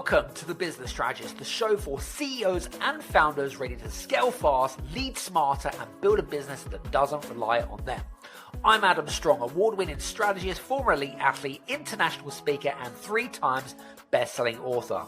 Welcome to The Business Strategist, the show for CEOs and founders ready to scale fast, lead smarter, and build a business that doesn't rely on them. I'm Adam Strong, award-winning strategist, former elite athlete, international speaker, and 3 times best-selling author.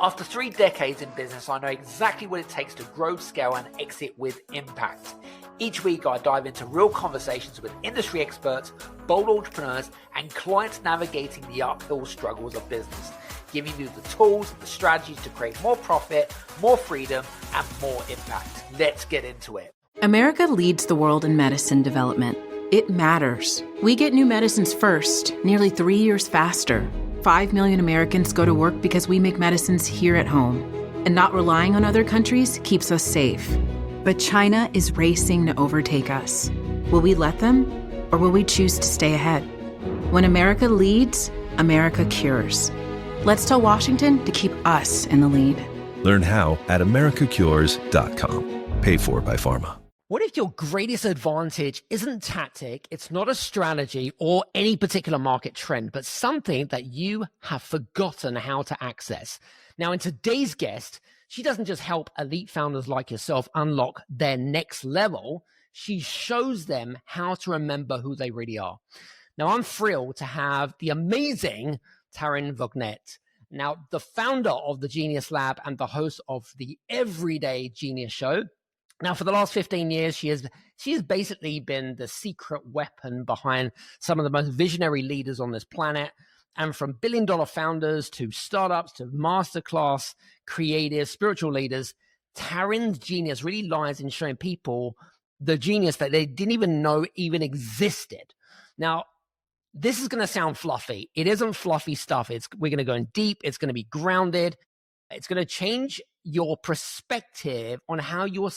After 3 decades in business, I know exactly what it takes to grow, scale, and exit with impact. Each week, I dive into real conversations with industry experts, bold entrepreneurs, and clients navigating the uphill struggles of business, giving you the tools and the strategies to create more profit, more freedom, and more impact. Let's get into it. America leads the world in medicine development. It matters. We get new medicines first, nearly 3 years faster. 5 million Americans go to work because we make medicines here at home. And not relying on other countries keeps us safe. But China is racing to overtake us. Will we let them, or will we choose to stay ahead? When America leads, America cures. Let's tell Washington to keep us in the lead. Learn how at americacures.com. Paid for by pharma. What if your greatest advantage isn't tactic, it's not a strategy or any particular market trend, but something that you have forgotten how to access? Now, in today's guest, she doesn't just help elite founders like yourself unlock their next level, she shows them how to remember who they really are. Now, I'm thrilled to have the amazing Taryn Voget, now the founder of the Genius Lab and the host of the Everyday Genius Show. Now, for the last 15 years, she has basically been the secret weapon behind some of the most visionary leaders on this planet. And from billion-dollar founders to startups to masterclass creatives, spiritual leaders, Taryn's genius really lies in showing people the genius that they didn't even know even existed. Now, this is going to sound fluffy. It isn't fluffy stuff. We're going to go in deep. It's going to be grounded. It's going to change your perspective on how you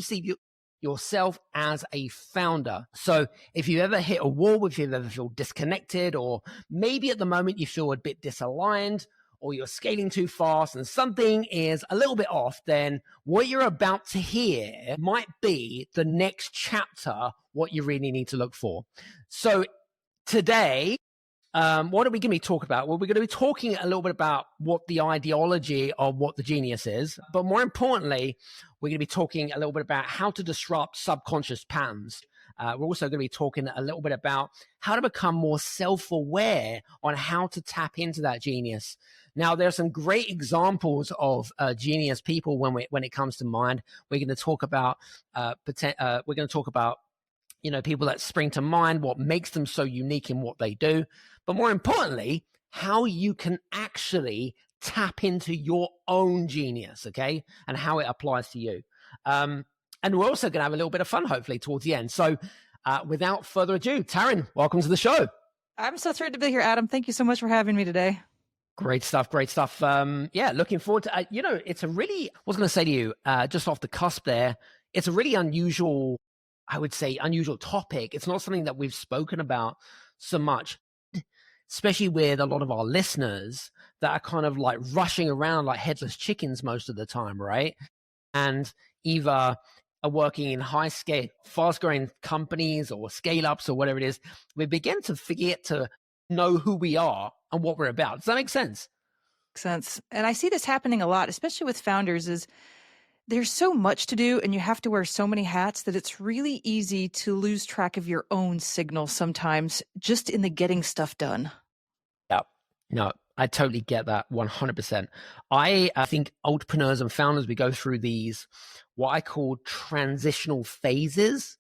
see yourself as a founder. So if you ever hit a wall, if you ever feel disconnected, or maybe at the moment you feel a bit disaligned, or you're scaling too fast and something is a little bit off, then what you're about to hear might be the next chapter, what you really need to look for. So today, what are we going to be talking about? Well, we're going to be talking a little bit about what the ideology of what the genius is, but more importantly, we're going to be talking a little bit about how to disrupt subconscious patterns. We're also going to be talking a little bit about how to become more self-aware on how to tap into that genius. Now, there are some great examples of genius people when it comes to mind. We're going to talk about people that spring to mind, what makes them so unique in what they do, but more importantly, how you can actually tap into your own genius, okay, and how it applies to you. And we're also going to have a little bit of fun, hopefully, towards the end. So without further ado, Taryn, welcome to the show. I'm so thrilled to be here, Adam. Thank you so much for having me today. Great stuff. Looking forward to, it's a really, I was going to say to you, just off the cusp there, it's a really unusual topic. It's not something that we've spoken about so much, especially with a lot of our listeners that are kind of like rushing around like headless chickens most of the time, right? And either are working in high scale, fast growing companies or scale ups or whatever it is. We begin to forget to know who we are and what we're about. Does that make sense? Makes sense. And I see this happening a lot, especially with founders, is there's so much to do and you have to wear so many hats that it's really easy to lose track of your own signal sometimes just in the getting stuff done. Yeah, no, I totally get that 100%. I think entrepreneurs and founders, we go through these, what I call transitional phases.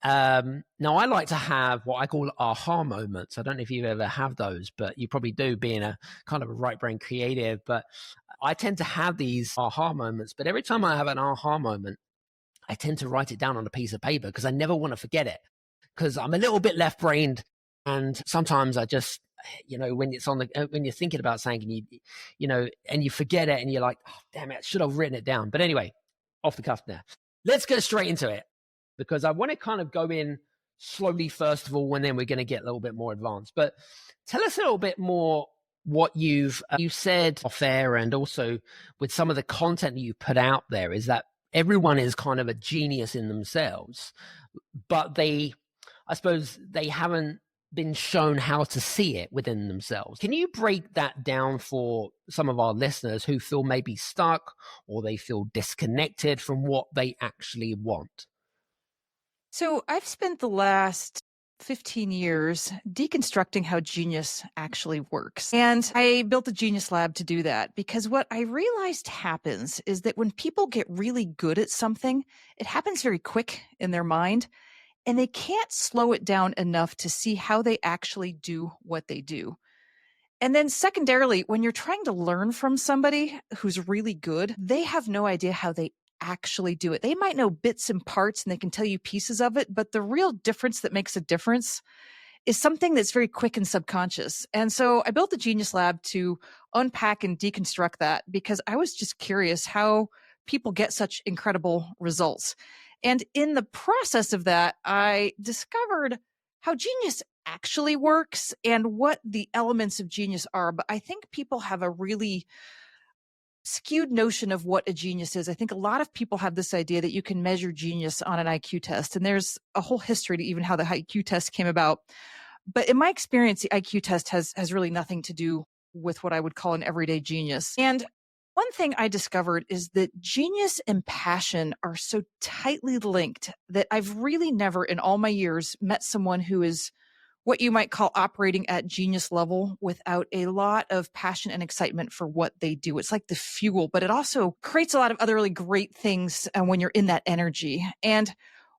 Now, I like to have what I call aha moments. I don't know if you ever have those, but you probably do, being a kind of a right brain creative. But I tend to have these aha moments. But every time I have an aha moment, I tend to write it down on a piece of paper because I never want to forget it, because I'm a little bit left brained. And sometimes I just, when you're thinking about something and you forget it and you're like, oh, damn it, I should have written it down. But anyway, off the cuff now. Let's go straight into it, because I want to kind of go in slowly first of all, and then we're going to get a little bit more advanced. But tell us a little bit more what you said off air, and also with some of the content that you put out there, is that everyone is kind of a genius in themselves, but I suppose they haven't been shown how to see it within themselves. Can you break that down for some of our listeners who feel maybe stuck or they feel disconnected from what they actually want? So I've spent the last 15 years deconstructing how genius actually works. And I built the Genius Lab to do that because what I realized happens is that when people get really good at something, it happens very quick in their mind, and they can't slow it down enough to see how they actually do what they do. And then secondarily, when you're trying to learn from somebody who's really good, they have no idea how they actually do it. They might know bits and parts and they can tell you pieces of it, but the real difference that makes a difference is something that's very quick and subconscious. And so I built the Genius Lab to unpack and deconstruct that because I was just curious how people get such incredible results. And in the process of that, I discovered how genius actually works and what the elements of genius are. But I think people have a really skewed notion of what a genius is. I think a lot of people have this idea that you can measure genius on an IQ test. And there's a whole history to even how the IQ test came about. But in my experience, the IQ test has really nothing to do with what I would call an everyday genius. And one thing I discovered is that genius and passion are so tightly linked that I've really never in all my years met someone who is what you might call operating at genius level without a lot of passion and excitement for what they do. It's like the fuel, but it also creates a lot of other really great things when you're in that energy. And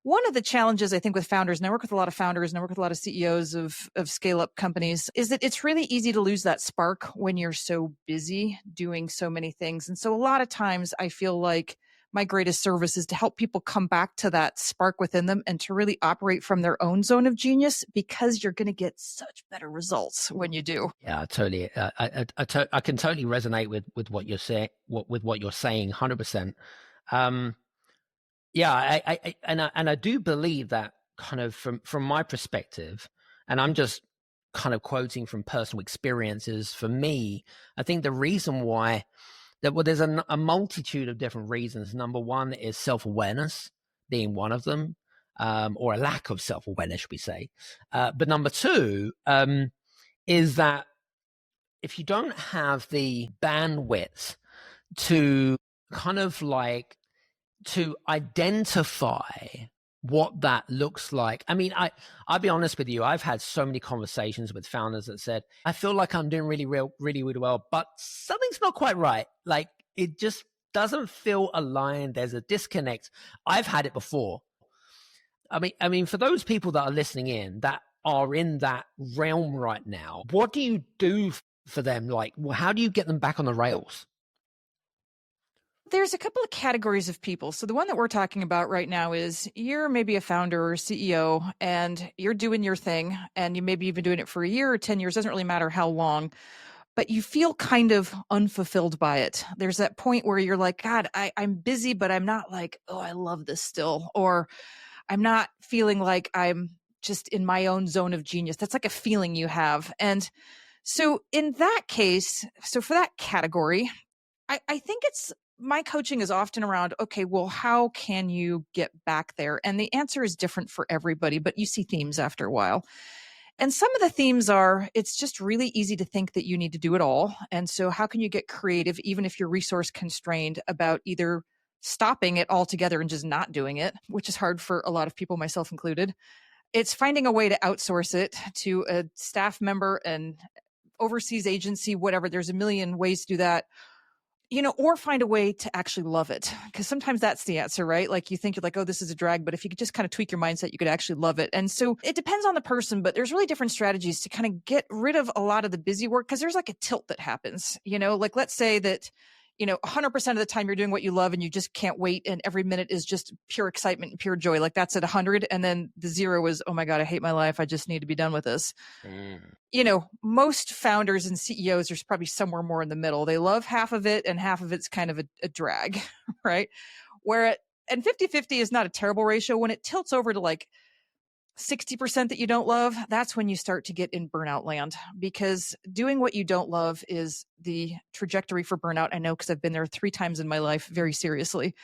one of the challenges I think with founders, and I work with a lot of founders and I work with a lot of CEOs of scale-up companies, is that it's really easy to lose that spark when you're so busy doing so many things. And so a lot of times I feel like my greatest service is to help people come back to that spark within them and to really operate from their own zone of genius, because you're going to get such better results when you do. Yeah, totally. I can totally resonate with what you're saying. With what you're saying, 100%. Yeah, I do believe that kind of from my perspective, and I'm just kind of quoting from personal experiences. For me, I think the reason why there's a multitude of different reasons. Number one is self-awareness being one of them, or a lack of self-awareness, should we say. But number two is that if you don't have the bandwidth to kind of like to identify what that looks like. I mean, I'll be honest with you. I've had so many conversations with founders that said, I feel like I'm doing really well, but something's not quite right. Like it just doesn't feel aligned. There's a disconnect. I've had it before. I mean, for those people that are listening in that are in that realm right now, what do you do for them? Like, well, how do you get them back on the rails? There's a couple of categories of people. So the one that we're talking about right now is you're maybe a founder or CEO and you're doing your thing and you maybe even doing it for a year or 10 years, doesn't really matter how long, but you feel kind of unfulfilled by it. There's that point where you're like, God, I'm busy, but I'm not like, oh, I love this still. Or I'm not feeling like I'm just in my own zone of genius. That's like a feeling you have. And so in that case, so for that category, I think my coaching is often around, okay, well, how can you get back there? And the answer is different for everybody, but you see themes after a while. And some of the themes are, it's just really easy to think that you need to do it all. And so how can you get creative, even if you're resource constrained, about either stopping it altogether and just not doing it, which is hard for a lot of people, myself included. It's finding a way to outsource it to a staff member, an overseas agency, whatever. There's a million ways to do that. Or find a way to actually love it. Because sometimes that's the answer, right? Like you think you're like, oh, this is a drag, but if you could just kind of tweak your mindset, you could actually love it. And so it depends on the person, but there's really different strategies to kind of get rid of a lot of the busy work, because there's like a tilt that happens, like let's say that, 100% of the time you're doing what you love and you just can't wait. And every minute is just pure excitement and pure joy. Like that's at 100. And then the 0 is, oh my God, I hate my life. I just need to be done with this. Most founders and CEOs are probably somewhere more in the middle. They love half of it and half of it's kind of a drag, right? And 50-50 is not a terrible ratio. When it tilts over to like 60% that you don't love, that's when you start to get in burnout land, because doing what you don't love is the trajectory for burnout. I know, because I've been there 3 times in my life very seriously.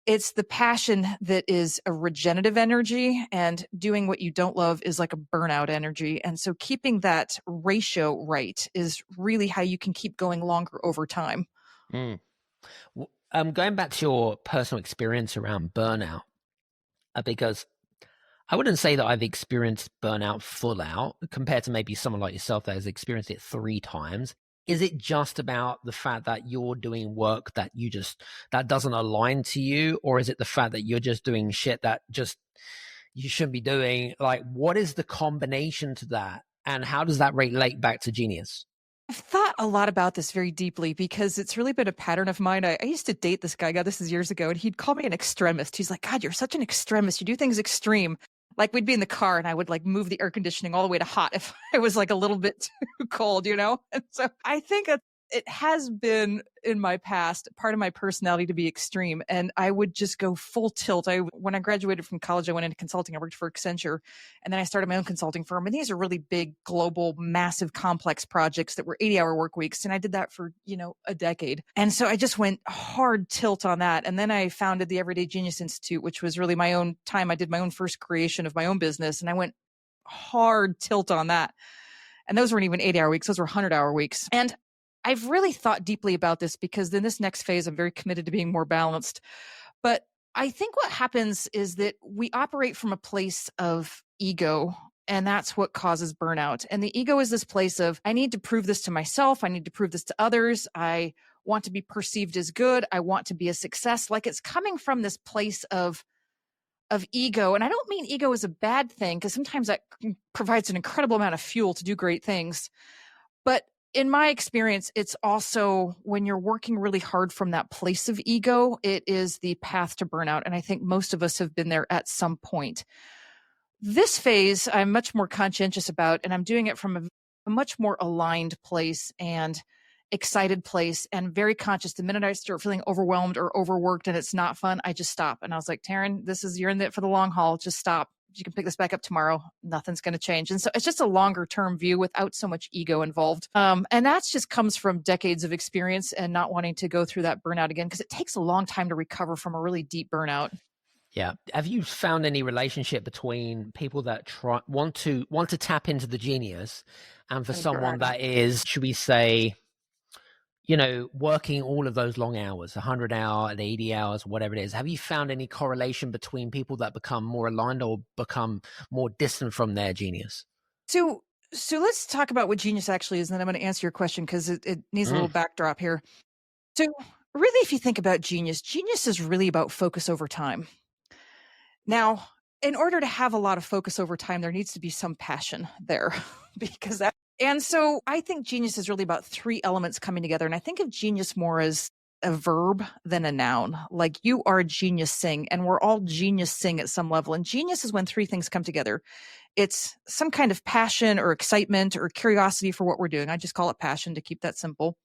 it's the passion that is a regenerative energy, and doing what you don't love is like a burnout energy. And so keeping that ratio right is really how you can keep going longer over time. Mm. Going back to your personal experience around burnout, because I wouldn't say that I've experienced burnout full out compared to maybe someone like yourself that has experienced it 3 times. Is it just about the fact that you're doing work that that doesn't align to you? Or is it the fact that you're just doing shit that you shouldn't be doing? Like, what is the combination to that? And how does that relate back to genius? I've thought a lot about this very deeply because it's really been a pattern of mine. I used to date this guy. God, this is years ago. And he'd call me an extremist. He's like, God, you're such an extremist. You do things extreme. Like, we'd be in the car and I would like move the air conditioning all the way to hot if I was like a little bit too cold, you know? And so I think it has been in my past part of my personality to be extreme. And I would just go full tilt. When I graduated from college, I went into consulting. I worked for Accenture, and then I started my own consulting firm. And these are really big, global, massive, complex projects that were 80-hour work weeks. And I did that for, a decade. And so I just went hard tilt on that. And then I founded the Everyday Genius Institute, which was really my own time. I did my own first creation of my own business, and I went hard tilt on that. And those weren't even 80-hour weeks. Those were 100-hour weeks. And I've really thought deeply about this because in this next phase, I'm very committed to being more balanced. But I think what happens is that we operate from a place of ego, and that's what causes burnout. And the ego is this place of, I need to prove this to myself. I need to prove this to others. I want to be perceived as good. I want to be a success. Like, it's coming from this place of ego. And I don't mean ego is a bad thing, because sometimes that provides an incredible amount of fuel to do great things. But in my experience, it's also when you're working really hard from that place of ego, it is the path to burnout. And I think most of us have been there at some point. This phase, I'm much more conscientious about, and I'm doing it from a much more aligned place and excited place, and very conscious. The minute I start feeling overwhelmed or overworked and it's not fun, I just stop. And I was like, Taryn, you're in it for the long haul. Just stop. You can pick this back up tomorrow. Nothing's going to change. And so it's just a longer term view without so much ego involved. And that's just comes from decades of experience and not wanting to go through that burnout again, because it takes a long time to recover from a really deep burnout. Yeah. Have you found any relationship between people that want to tap into the genius, and for someone that is, should we say, working all of those long hours, 100 hours and 80 hours, whatever it is? Have you found any correlation between people that become more aligned or become more distant from their genius? So let's talk about what genius actually is, and then I'm going to answer your question because it needs a little backdrop here. So really, if you think about genius is really about focus over time. Now, in order to have a lot of focus over time, there needs to be some passion there and so I think genius is really about 3 elements coming together. And I think of genius more as a verb than a noun. Like, you are genius-ing, and we're all genius-ing at some level. And genius is when 3 things come together. It's some kind of passion or excitement or curiosity for what we're doing. I just call it passion to keep that simple.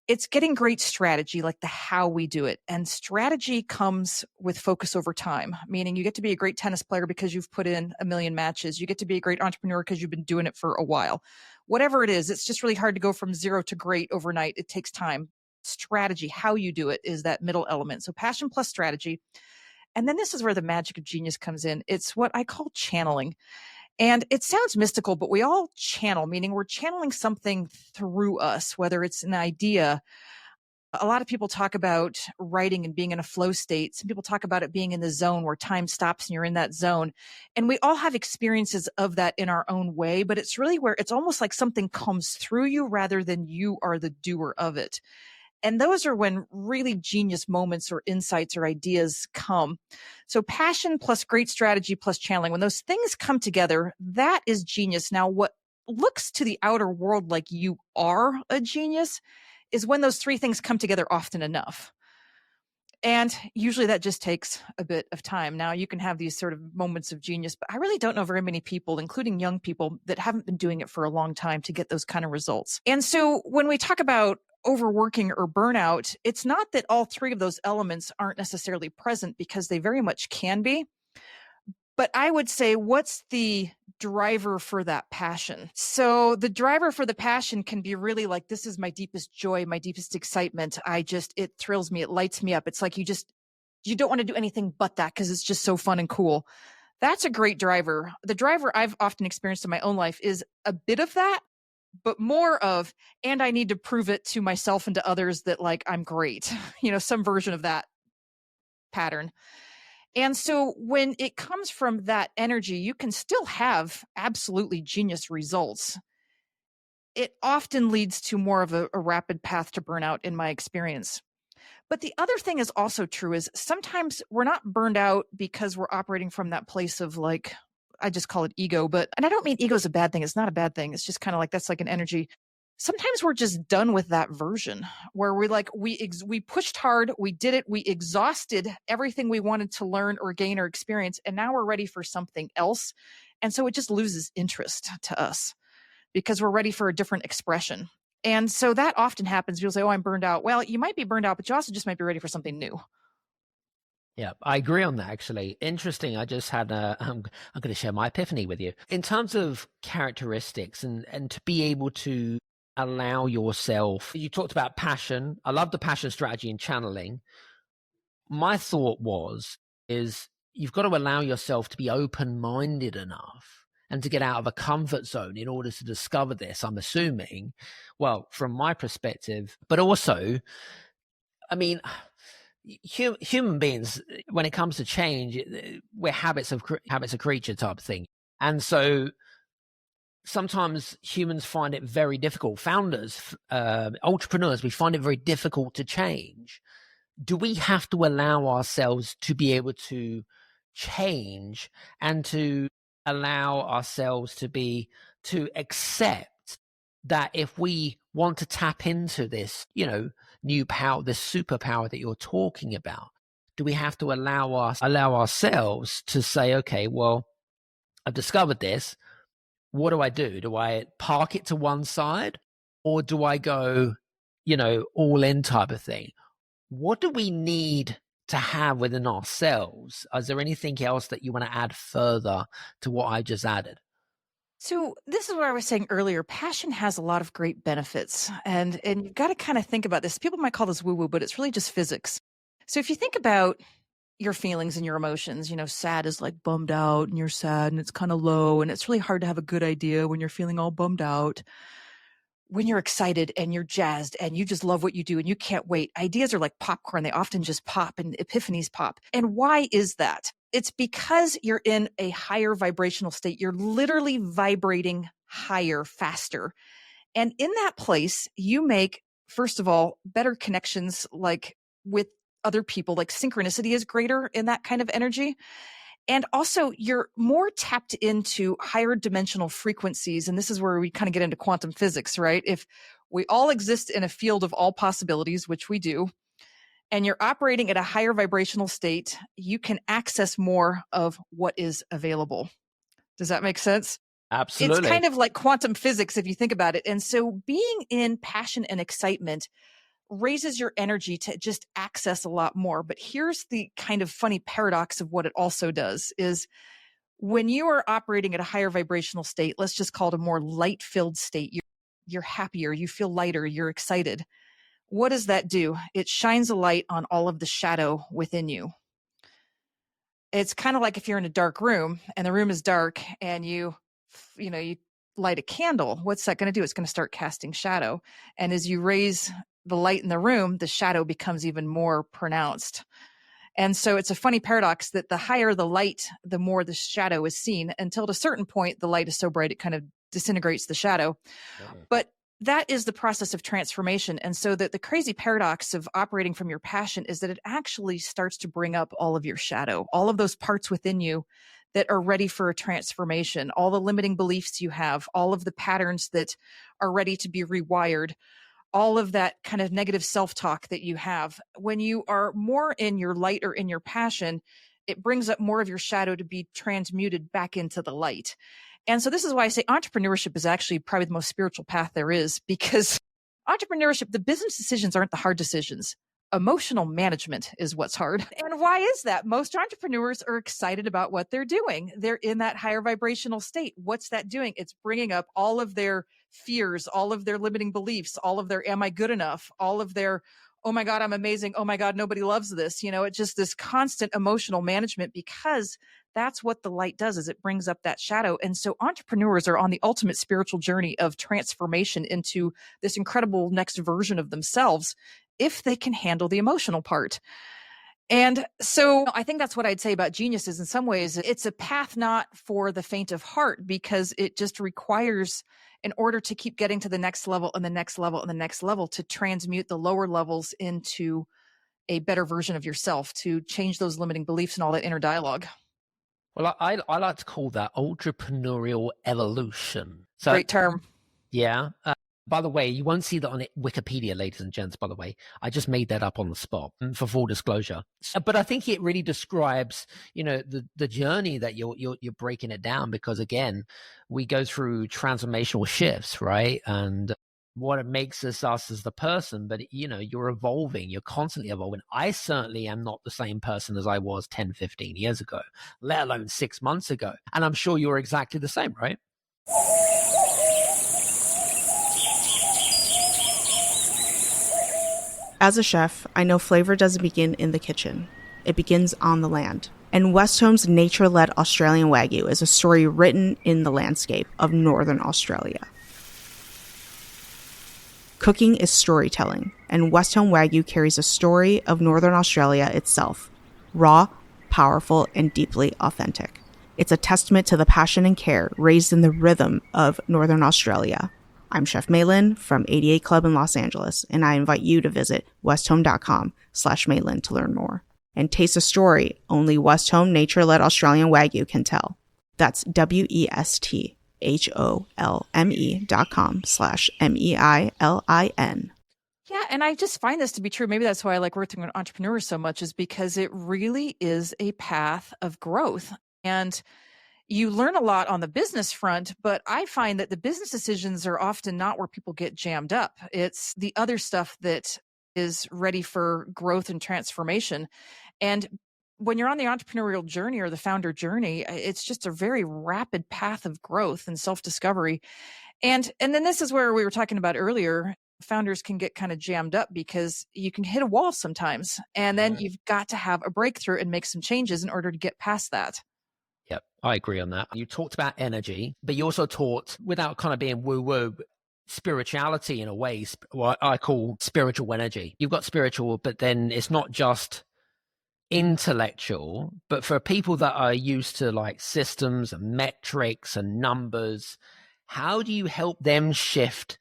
It's getting great strategy, like the how we do it. And strategy comes with focus over time, meaning you get to be a great tennis player because you've put in a million matches. You get to be a great entrepreneur because you've been doing it for a while. Whatever it is, it's just really hard to go from 0 to great overnight. It takes time. Strategy, how you do it, is that middle element. So passion plus strategy. And then this is where the magic of genius comes in. It's what I call channeling. And it sounds mystical, but we all channel, meaning we're channeling something through us, whether it's an idea. A lot of people talk about writing and being in a flow state. Some people talk about it being in the zone where time stops and you're in that zone. And we all have experiences of that in our own way, but it's really where it's almost like something comes through you rather than you are the doer of it. And those are when really genius moments or insights or ideas come. So passion plus great strategy plus channeling, when those things come together, that is genius. Now, what looks to the outer world like you are a genius is when those 3 things come together often enough. And usually that just takes a bit of time. Now, you can have these sort of moments of genius, but I really don't know very many people, including young people, that haven't been doing it for a long time to get those kind of results. And so when we talk about overworking or burnout, it's not that all 3 of those elements aren't necessarily present, because they very much can be. But I would say, what's the driver for that passion? So the driver for the passion can be really like, this is my deepest joy, my deepest excitement. It thrills me. It lights me up. It's like you don't want to do anything but that because it's just so fun and cool. That's a great driver. The driver I've often experienced in my own life is a bit of that, but more of, and I need to prove it to myself and to others that like I'm great, some version of that pattern. And so when it comes from that energy, you can still have absolutely genius results. It often leads to more of a rapid path to burnout in my experience. But the other thing is also true is sometimes we're not burned out because we're operating from that place of like, I just call it ego, and I don't mean ego is a bad thing. It's not a bad thing. It's just kind of like, that's like an energy. Sometimes we're just done with that version where we're like, we pushed hard, we did it, we exhausted everything we wanted to learn or gain or experience, and now we're ready for something else. And so it just loses interest to us because we're ready for a different expression. And so that often happens. People say, oh, I'm burned out. Well, you might be burned out, but you also just might be ready for something new. Yeah, I agree on that, actually. Interesting. I just had I'm going to share my epiphany with you. In terms of characteristics and to be able to allow yourself, you talked about passion. I love the passion strategy and channeling. My thought is you've got to allow yourself to be open-minded enough and to get out of a comfort zone in order to discover this, I'm assuming, well, from my perspective, but also, I mean, human beings, when it comes to change, we're habits of creature type thing. And so sometimes humans find it very difficult. Founders, entrepreneurs, we find it very difficult to change. Do we have to allow ourselves to be able to change and to allow ourselves to accept that if we want to tap into this, new power, this superpower that you're talking about, do we have to allow ourselves to say, okay, well, I've discovered this. What do I do? Do I park it to one side, or do I go, all in type of thing? What do we need to have within ourselves? Is there anything else that you want to add further to what I just added? So this is what I was saying earlier. Passion has a lot of great benefits, and you've got to kind of think about this. People might call this woo-woo, but it's really just physics. So if you think about your feelings and your emotions, sad is like bummed out, and you're sad and it's kind of low, and it's really hard to have a good idea when you're feeling all bummed out. When you're excited and you're jazzed and you just love what you do and you can't wait, ideas are like popcorn. They often just pop and epiphanies pop. And why is that? It's because you're in a higher vibrational state. You're literally vibrating higher, faster. And in that place, you make, first of all, better connections, like with other people, like synchronicity is greater in that kind of energy. And also you're more tapped into higher dimensional frequencies. And this is where we kind of get into quantum physics, right? If we all exist in a field of all possibilities, which we do, and you're operating at a higher vibrational state, you can access more of what is available. Does that make sense? Absolutely. It's kind of like quantum physics if you think about it. And so being in passion and excitement raises your energy to just access a lot more. But here's the kind of funny paradox of what it also does is when you are operating at a higher vibrational state, let's just call it a more light-filled state, you're happier, you feel lighter, you're excited. What does that do? It shines a light on all of the shadow within you. It's kind of like if you're in a dark room and the room is dark and you light a candle. What's that going to do? It's going to start casting shadow. And as you raise the light in the room, the shadow becomes even more pronounced. And so it's a funny paradox that the higher the light, the more the shadow is seen, until at a certain point, the light is so bright, it kind of disintegrates the shadow. But that is the process of transformation. And so that the crazy paradox of operating from your passion is that it actually starts to bring up all of your shadow, all of those parts within you that are ready for a transformation, all the limiting beliefs you have, all of the patterns that are ready to be rewired, all of that kind of negative self-talk that you have. When you are more in your light or in your passion, it brings up more of your shadow to be transmuted back into the light. And so this is why I say entrepreneurship is actually probably the most spiritual path there is, because entrepreneurship, the business decisions aren't the hard decisions. Emotional management is what's hard. And why is that? Most entrepreneurs are excited about what they're doing. They're in that higher vibrational state. What's that doing? It's bringing up all of their fears, all of their limiting beliefs, all of their, am I good enough? All of their, oh my God, I'm amazing. Oh my God, nobody loves this. It's just this constant emotional management, because that's what the light does, is it brings up that shadow. And so entrepreneurs are on the ultimate spiritual journey of transformation into this incredible next version of themselves, if they can handle the emotional part. And so I think that's what I'd say about genius is, in some ways, it's a path not for the faint of heart, because it just requires, in order to keep getting to the next level and the next level and the next level, to transmute the lower levels into a better version of yourself, to change those limiting beliefs and all that inner dialogue. Well, I like to call that entrepreneurial evolution. So, Great term. yeah. By the way, you won't see that on Wikipedia, ladies and gents, by the way. I just made that up on the spot, for full disclosure. But I think it really describes, the journey that you're breaking it down, because, again, we go through transformational shifts, right? And what it makes us as the person, but, you're evolving. You're constantly evolving. I certainly am not the same person as I was 10, 15 years ago, let alone 6 months ago. And I'm sure you're exactly the same, right? As a chef, I know flavor doesn't begin in the kitchen. It begins on the land. And Westhome's nature-led Australian Wagyu is a story written in the landscape of Northern Australia. Cooking is storytelling, and Westhome Wagyu carries a story of Northern Australia itself. Raw, powerful, and deeply authentic. It's a testament to the passion and care raised in the rhythm of Northern Australia. I'm Chef Maylin from 88 Club in Los Angeles, and I invite you to visit westhome.com/Maylin to learn more. And taste a story only Westhome nature-led Australian Wagyu can tell. That's westhome.com/MEILIN. Yeah, and I just find this to be true. Maybe that's why I like working with entrepreneurs so much, is because it really is a path of growth. And you learn a lot on the business front, but I find that the business decisions are often not where people get jammed up. It's the other stuff that is ready for growth and transformation. And when you're on the entrepreneurial journey or the founder journey, it's just a very rapid path of growth and self-discovery. And then this is where we were talking about earlier. Founders can get kind of jammed up because you can hit a wall sometimes, and then you've got to have a breakthrough and make some changes in order to get past that. Yep, I agree on that. You talked about energy, but you also taught, without kind of being woo-woo, spirituality in a way, what I call spiritual energy. You've got spiritual, but then it's not just intellectual, but for people that are used to like systems and metrics and numbers, how do you help them shift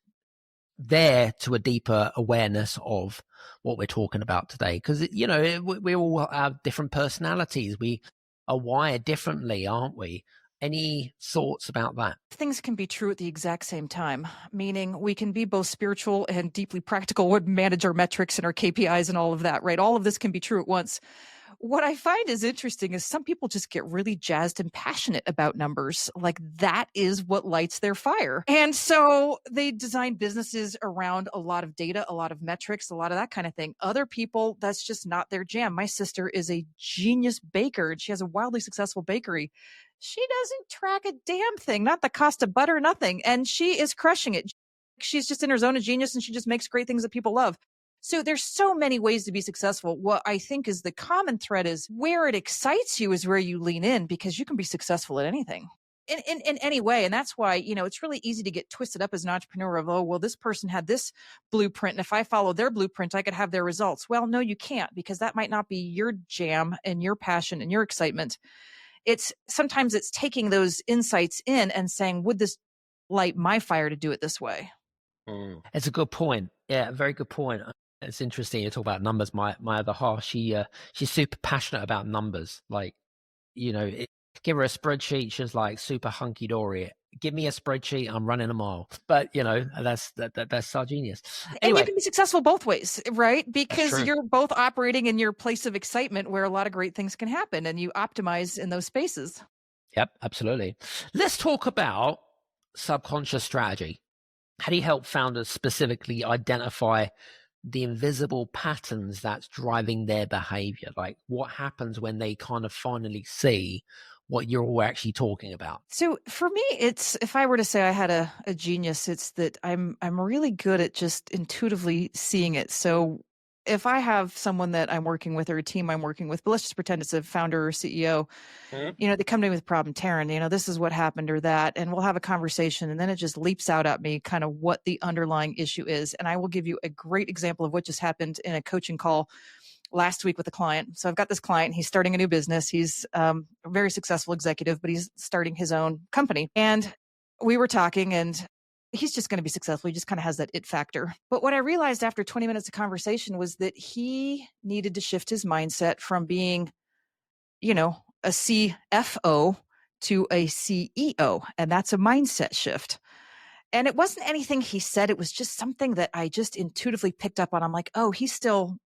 there to a deeper awareness of what we're talking about today? Because, we all have different personalities. We are wired differently, aren't we? Any thoughts about that? Things can be true at the exact same time, meaning we can be both spiritual and deeply practical and manage our metrics and our KPIs and all of that, right? All of this can be true at once. What I find is interesting is some people just get really jazzed and passionate about numbers. Like that is what lights their fire. And so they design businesses around a lot of data, a lot of metrics, a lot of that kind of thing. Other people, that's just not their jam. My sister is a genius baker and she has a wildly successful bakery. She doesn't track a damn thing, not the cost of butter, nothing. And she is crushing it. She's just in her zone of genius and she just makes great things that people love. So there's so many ways to be successful. What I think is the common thread is where it excites you is where you lean in, because you can be successful at anything in any way. And that's why, it's really easy to get twisted up as an entrepreneur of, oh, well, this person had this blueprint, and if I follow their blueprint, I could have their results. Well, no, you can't, because that might not be your jam and your passion and your excitement. Sometimes it's taking those insights in and saying, would this light my fire to do it this way? It's a good point. Yeah, very good point. It's interesting you talk about numbers. My other half, she's super passionate about numbers. Like, give her a spreadsheet, she's like super hunky dory. Give me a spreadsheet, I'm running a mile. But that's our genius. Anyway, and you can be successful both ways, right? Because you're both operating in your place of excitement where a lot of great things can happen, and you optimize in those spaces. Yep, absolutely. Let's talk about subconscious strategy. How do you help founders specifically identify the invisible patterns that's driving their behavior? Like what happens when they kind of finally see what you're all actually talking about? So for me, it's, if I were to say I had a genius, it's that I'm really good at just intuitively seeing it. So if I have someone that I'm working with or a team I'm working with, but let's just pretend it's a founder or CEO, they come to me with a problem, Taryn, this is what happened or that, and we'll have a conversation. And then it just leaps out at me kind of what the underlying issue is. And I will give you a great example of what just happened in a coaching call last week with a client. So I've got this client, he's starting a new business. He's a very successful executive, but he's starting his own company. And we were talking, and he's just going to be successful. He just kind of has that it factor. But what I realized after 20 minutes of conversation was that he needed to shift his mindset from being, a CFO to a CEO. And that's a mindset shift. And it wasn't anything he said. It was just something that I just intuitively picked up on. I'm like, oh, he's still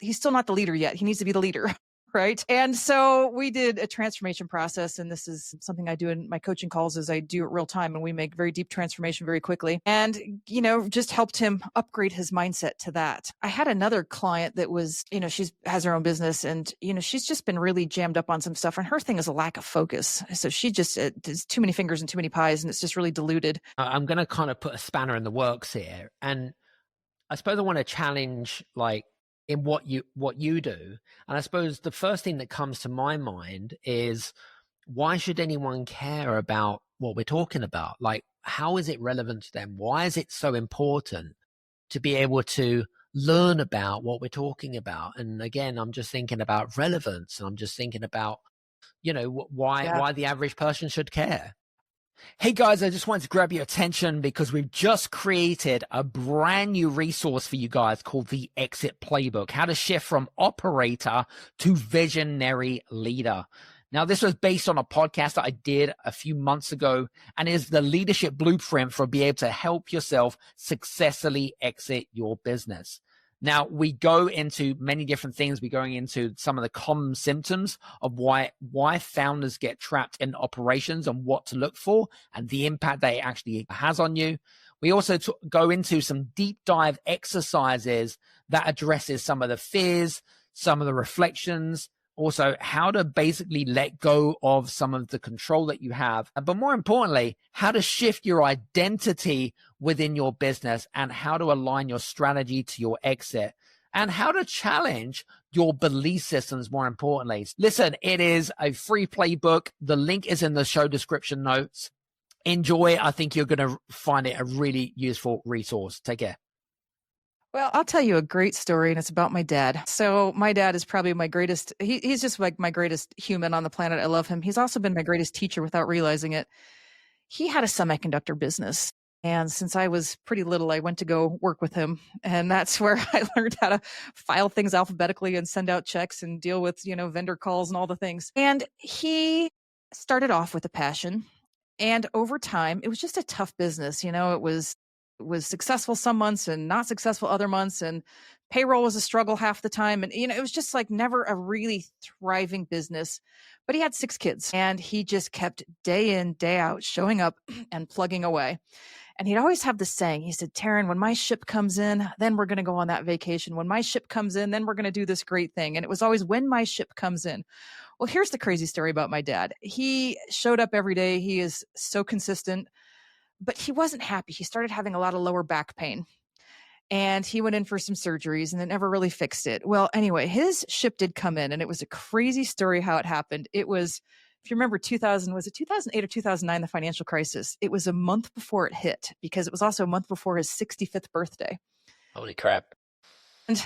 not the leader yet. He needs to be the leader. Right. And so we did a transformation process. And this is something I do in my coaching calls is I do it real time, and we make very deep transformation very quickly, and, just helped him upgrade his mindset to that. I had another client that was, she has her own business, and, she's just been really jammed up on some stuff, and her thing is a lack of focus. So she just does too many fingers and too many pies, and it's just really diluted. I'm going to kind of put a spanner in the works here. And I suppose I want to challenge in what you do. And I suppose the first thing that comes to my mind is, why should anyone care about what we're talking about? How is it relevant to them? Why is it so important to be able to learn about what we're talking about? And again, I'm just thinking about relevance, and I'm just thinking about, why the average person should care. Hey guys, I just wanted to grab your attention because we've just created a brand new resource for you guys called the Exit Playbook, how to shift from operator to visionary leader. Now, this was based on a podcast that I did a few months ago, and is the leadership blueprint for being able to help yourself successfully exit your business. Now, we go into many different things. We're going into some of the common symptoms of why founders get trapped in operations and what to look for and the impact that it actually has on you. We also go into some deep dive exercises that addresses some of the fears, some of the reflections, also how to basically let go of some of the control that you have, but more importantly, how to shift your identity within your business and how to align your strategy to your exit, and how to challenge your belief systems, more importantly. Listen, it is a free playbook. The link is in the show description notes. Enjoy. I think you're going to find it a really useful resource. Take care. Well, I'll tell you a great story, and it's about my dad. So my dad is probably my greatest, he's just like my greatest human on the planet. I love him. He's also been my greatest teacher without realizing it. He had a semiconductor business. And since I was pretty little, I went to go work with him. And that's where I learned how to file things alphabetically and send out checks and deal with, vendor calls and all the things. And he started off with a passion. And over time, it was just a tough business. It was successful some months and not successful other months, and payroll was a struggle half the time. And, it was just never a really thriving business, but he had 6 kids, and he just kept day in, day out showing up and plugging away. And he'd always have this saying. He said, Taryn, when my ship comes in, then we're going to go on that vacation. When my ship comes in, then we're going to do this great thing. And it was always when my ship comes in. Well, here's the crazy story about my dad. He showed up every day. He is so consistent. But he wasn't happy. He started having a lot of lower back pain, and he went in for some surgeries, and it never really fixed it. Well, anyway, his ship did come in, and it was a crazy story how it happened. It was, if you remember, was it 2008 or 2009, the financial crisis? It was a month before it hit, because it was also a month before his 65th birthday. Holy crap. And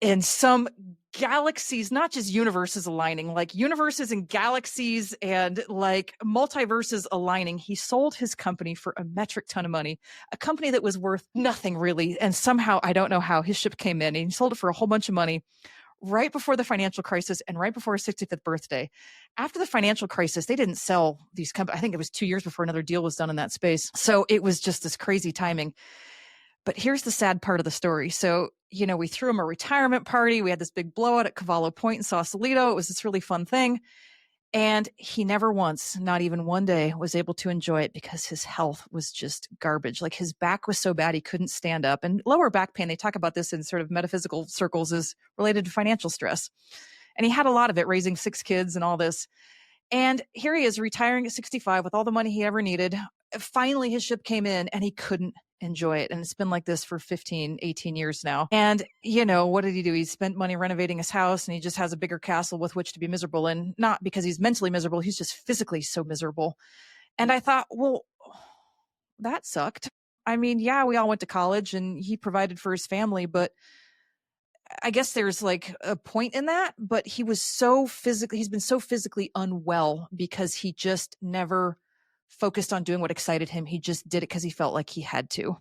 in some galaxies, not just universes aligning, like universes and galaxies and multiverses aligning, he sold his company for a metric ton of money, a company that was worth nothing really. And somehow, I don't know how, his ship came in, and he sold it for a whole bunch of money right before the financial crisis and right before his 65th birthday. After the financial crisis, they didn't sell these companies. I think it was 2 years before another deal was done in that space. So it was just this crazy timing. But here's the sad part of the story. So, we threw him a retirement party. We had this big blowout at Cavallo Point in Sausalito. It was this really fun thing. And he never once, not even one day, was able to enjoy it because his health was just garbage. His back was so bad he couldn't stand up. And lower back pain, they talk about this in sort of metaphysical circles, is related to financial stress. And he had a lot of it, raising 6 kids and all this. And here he is retiring at 65 with all the money he ever needed. Finally, his ship came in, and he couldn't enjoy it. And it's been like this for 15, 18 years now. And, what did he do? He spent money renovating his house and he just has a bigger castle with which to be miserable in, not because he's mentally miserable. He's just physically so miserable. And I thought, well, that sucked. I mean, yeah, we all went to college and he provided for his family, but I guess there's like a point in that, but he's been so physically unwell because he just never focused on doing what excited him. He just did it because he felt like he had to.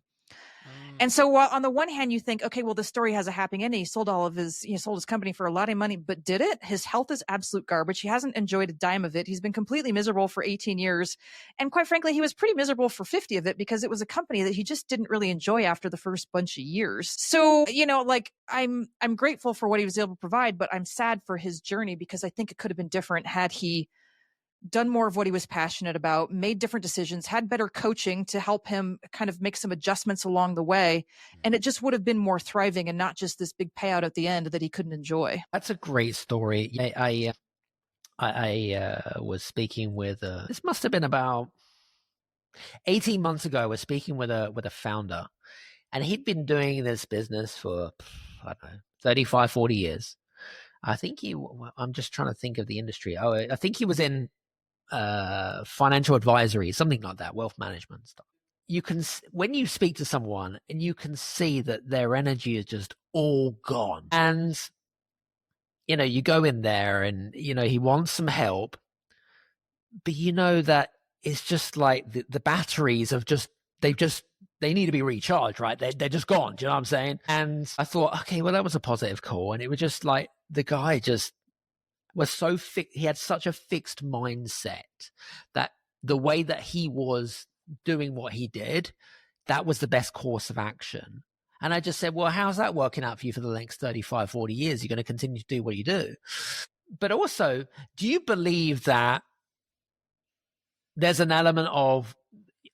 And so while on the one hand you think, okay, well, the story has a happy ending. He sold his company for a lot of money, but did it? His health is absolute garbage. He hasn't enjoyed a dime of it. He's been completely miserable for 18 years. And quite frankly, he was pretty miserable for 50 of it because it was a company that he just didn't really enjoy after the first bunch of years. So, I'm grateful for what he was able to provide, but I'm sad for his journey because I think it could have been different had he done more of what he was passionate about, made different decisions, had better coaching to help him kind of make some adjustments along the way. And it just would have been more thriving and not just this big payout at the end that he couldn't enjoy. That's a great story. I was speaking with, this must have been about 18 months ago. I was speaking with a founder, and he'd been doing this business for, I don't know, 35, 40 years. I'm just trying to think of the industry. I think he was in financial advisory, something like that, wealth management stuff. When you speak to someone and you can see that their energy is just all gone, and you go in there and he wants some help, but that it's just like the batteries have they need to be recharged, right? They're just gone. Do you know what I'm saying? And I thought, okay, well, that was a positive call. And it was just like the guy just was so he had such a fixed mindset that the way that he was doing what he did, that was the best course of action. And I just said, well, how's that working out for you for the next 35, 40 years? You're going to continue to do what you do. But also, do you believe that there's an element of,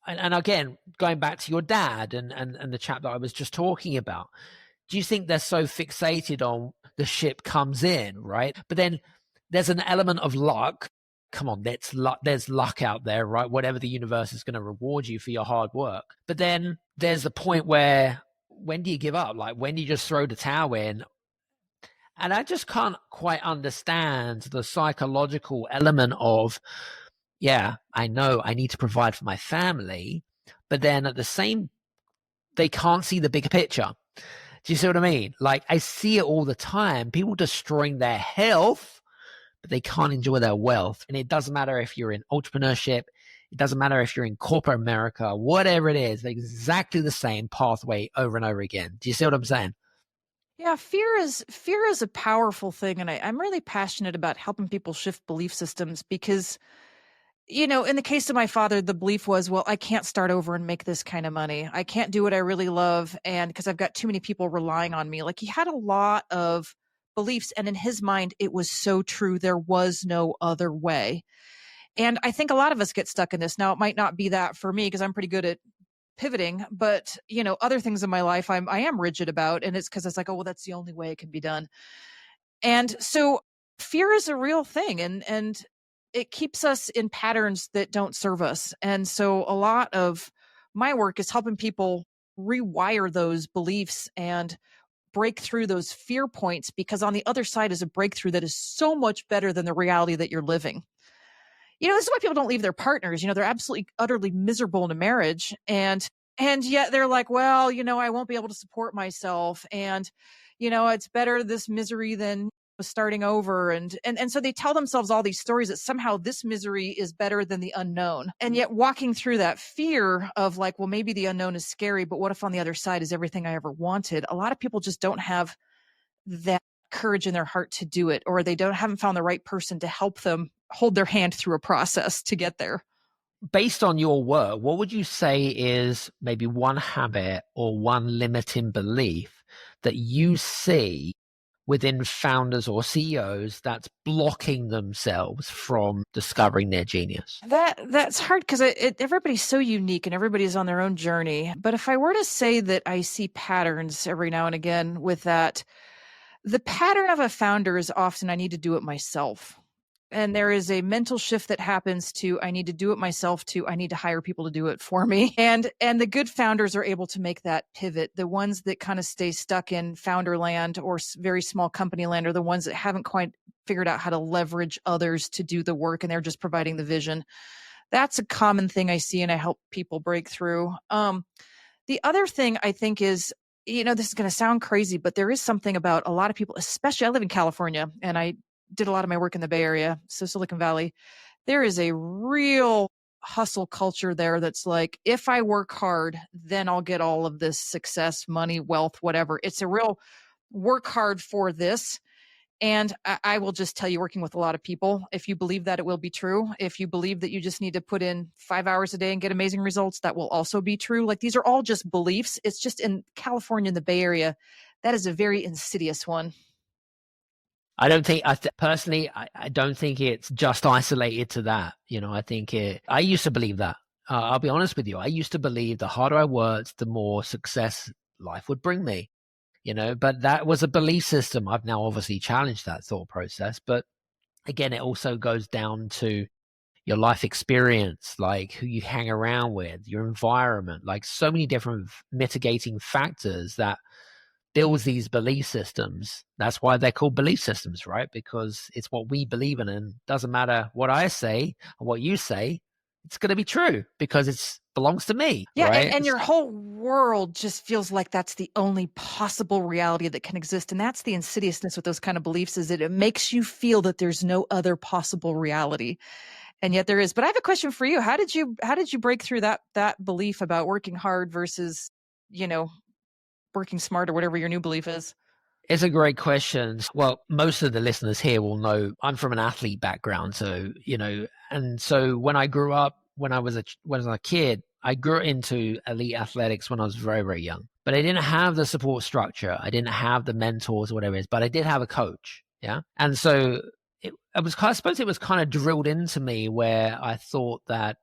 and again, going back to your dad and the chap that I was just talking about, do you think they're so fixated on the ship comes in, right? But then there's an element of luck. Come on, there's luck out there, right? Whatever the universe is going to reward you for your hard work. But then there's the point where, when do you give up? Like, when do you just throw the towel in? And I just can't quite understand the psychological element of, yeah, I know I need to provide for my family, but then at the same, they can't see the bigger picture. Do you see what I mean? Like, I see it all the time. People destroying their health, but they can't enjoy their wealth. And it doesn't matter if you're in entrepreneurship. It doesn't matter if you're in corporate America, whatever it is, exactly the same pathway over and over again. Do you see what I'm saying? Yeah, fear is a powerful thing. And I'm really passionate about helping people shift belief systems because, in the case of my father, the belief was, well, I can't start over and make this kind of money. I can't do what I really love. And because I've got too many people relying on me. Like, he had a lot of beliefs. And in his mind, it was so true. There was no other way. And I think a lot of us get stuck in this. Now, it might not be that for me because I'm pretty good at pivoting, but other things in my life I am rigid about. And it's because it's like, oh, well, that's the only way it can be done. And so fear is a real thing. And it keeps us in patterns that don't serve us. And so a lot of my work is helping people rewire those beliefs and break through those fear points, because on the other side is a breakthrough that is so much better than the reality that you're living. This is why people don't leave their partners. They're absolutely, utterly miserable in a marriage. And yet they're like, well, I won't be able to support myself. And, it's better this misery than starting over. And so they tell themselves all these stories that somehow this misery is better than the unknown. And yet walking through that fear of like, well, maybe the unknown is scary, but what if on the other side is everything I ever wanted? A lot of people just don't have that courage in their heart to do it, or they haven't found the right person to help them hold their hand through a process to get there. Based on your work, what would you say is maybe one habit or one limiting belief that you see within founders or CEOs that's blocking themselves from discovering their genius? That's hard because everybody's so unique and everybody's on their own journey. But if I were to say that I see patterns every now and again with that, the pattern of a founder is often I need to do it myself. And there is a mental shift that happens to, I need to do it myself, to I need to hire people to do it for me. And the good founders are able to make that pivot. The ones that kind of stay stuck in founder land or very small company land are the ones that haven't quite figured out how to leverage others to do the work, and they're just providing the vision. That's a common thing I see, and I help people break through. The other thing I think is, this is going to sound crazy, but there is something about a lot of people, especially I live in California, and I did a lot of my work in the Bay Area, so Silicon Valley. There is a real hustle culture there that's like, if I work hard, then I'll get all of this success, money, wealth, whatever. It's a real work hard for this. And I will just tell you, working with a lot of people, if you believe that, it will be true. If you believe that you just need to put in 5 hours a day and get amazing results, that will also be true. Like, these are all just beliefs. It's just in California, in the Bay Area, that is a very insidious one. I don't think, personally, I don't think it's just isolated to that. I think I used to believe that. I'll be honest with you. I used to believe the harder I worked, the more success life would bring me. But that was a belief system. I've now obviously challenged that thought process. But again, it also goes down to your life experience, like who you hang around with, your environment, like so many different mitigating factors that builds these belief systems. That's why they're called belief systems, right? Because it's what we believe in, and doesn't matter what I say or what you say, it's going to be true because it belongs to me. Yeah, right? and your whole world just feels like that's the only possible reality that can exist. And that's the insidiousness with those kind of beliefs, is that it makes you feel that there's no other possible reality. And yet there is. But I have a question for you. How did you break through that belief about working hard versus, working smart, or whatever your new belief is? It's a great question. Well, most of the listeners here will know I'm from an athlete background. So, and so when I grew up, when I was a kid, I grew into elite athletics when I was very, very young. But I didn't have the support structure. I didn't have the mentors or whatever it is, but I did have a coach. Yeah. And so I suppose it was kind of drilled into me, where I thought that,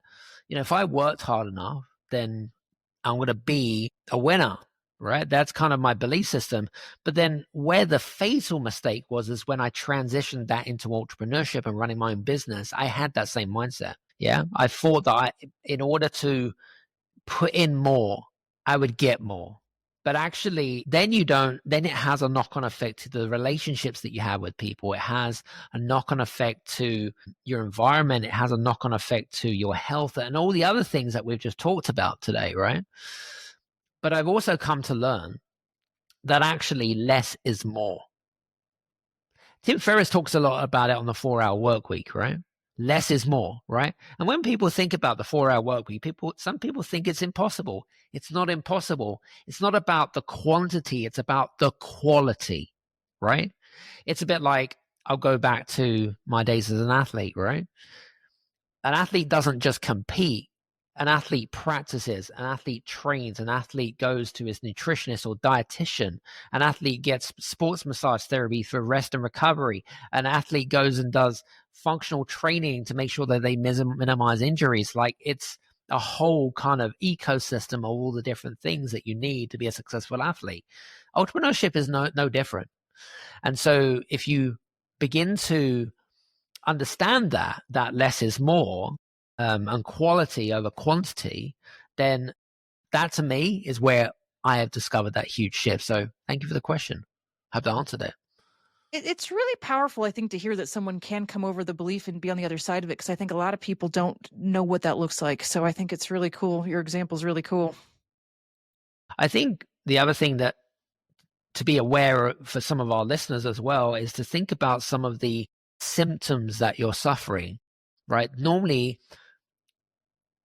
if I worked hard enough, then I'm going to be a winner. Right. That's kind of my belief system. But then where the fatal mistake was is when I transitioned that into entrepreneurship and running my own business. I had that same mindset. Yeah. I thought that in order to put in more, I would get more. But actually, then it has a knock-on effect to the relationships that you have with people. It has a knock-on effect to your environment. It has a knock-on effect to your health and all the other things that we've just talked about today, right? But I've also come to learn that actually less is more. Tim Ferriss talks a lot about it on the 4-hour work week, right? Less is more, right? And when people think about the 4-hour work week, some people think it's impossible. It's not impossible. It's not about the quantity. It's about the quality, right? It's a bit like, I'll go back to my days as an athlete, right? An athlete doesn't just compete. An athlete practices, an athlete trains, an athlete goes to his nutritionist or dietitian, an athlete gets sports massage therapy for rest and recovery, an athlete goes and does functional training to make sure that they minimize injuries. Like, it's a whole kind of ecosystem of all the different things that you need to be a successful athlete. Entrepreneurship is no different. And so if you begin to understand that less is more, and quality over quantity, then that to me is where I have discovered that huge shift. So thank you for the question. I hope I answered it. It's really powerful, I think, to hear that someone can come over the belief and be on the other side of it, because I think a lot of people don't know what that looks like. So I think it's really cool. Your example is really cool. I think the other thing that to be aware for some of our listeners as well is to think about some of the symptoms that you're suffering, right? Normally,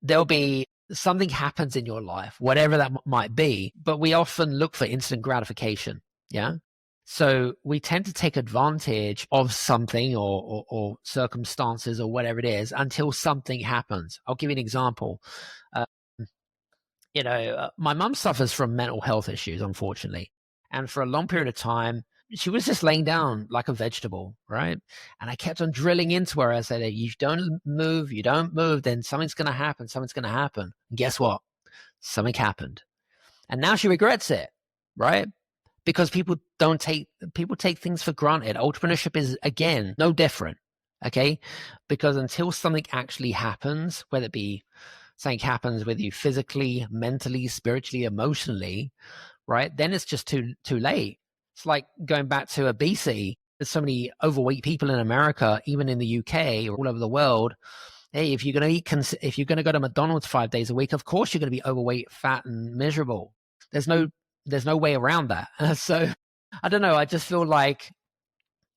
there'll be something happens in your life, whatever that might be, but we often look for instant gratification. Yeah. So we tend to take advantage of something or circumstances or whatever it is until something happens. I'll give you an example. My mum suffers from mental health issues, unfortunately. And for a long period of time, she was just laying down like a vegetable, right? And I kept on drilling into her. I said, you don't move, then something's going to happen. And guess what? Something happened. And now she regrets it, right? Because people take things for granted. Entrepreneurship is, again, no different. Okay. Because until something actually happens, whether it be something happens with you physically, mentally, spiritually, emotionally, right? Then it's just too late. It's like going back to obesity. There's so many overweight people in America, even in the UK or all over the world. Hey, if you're going to if you're going to go to McDonald's 5 days a week, of course you're going to be overweight, fat, and miserable. There's no way around that. So I don't know. I just feel like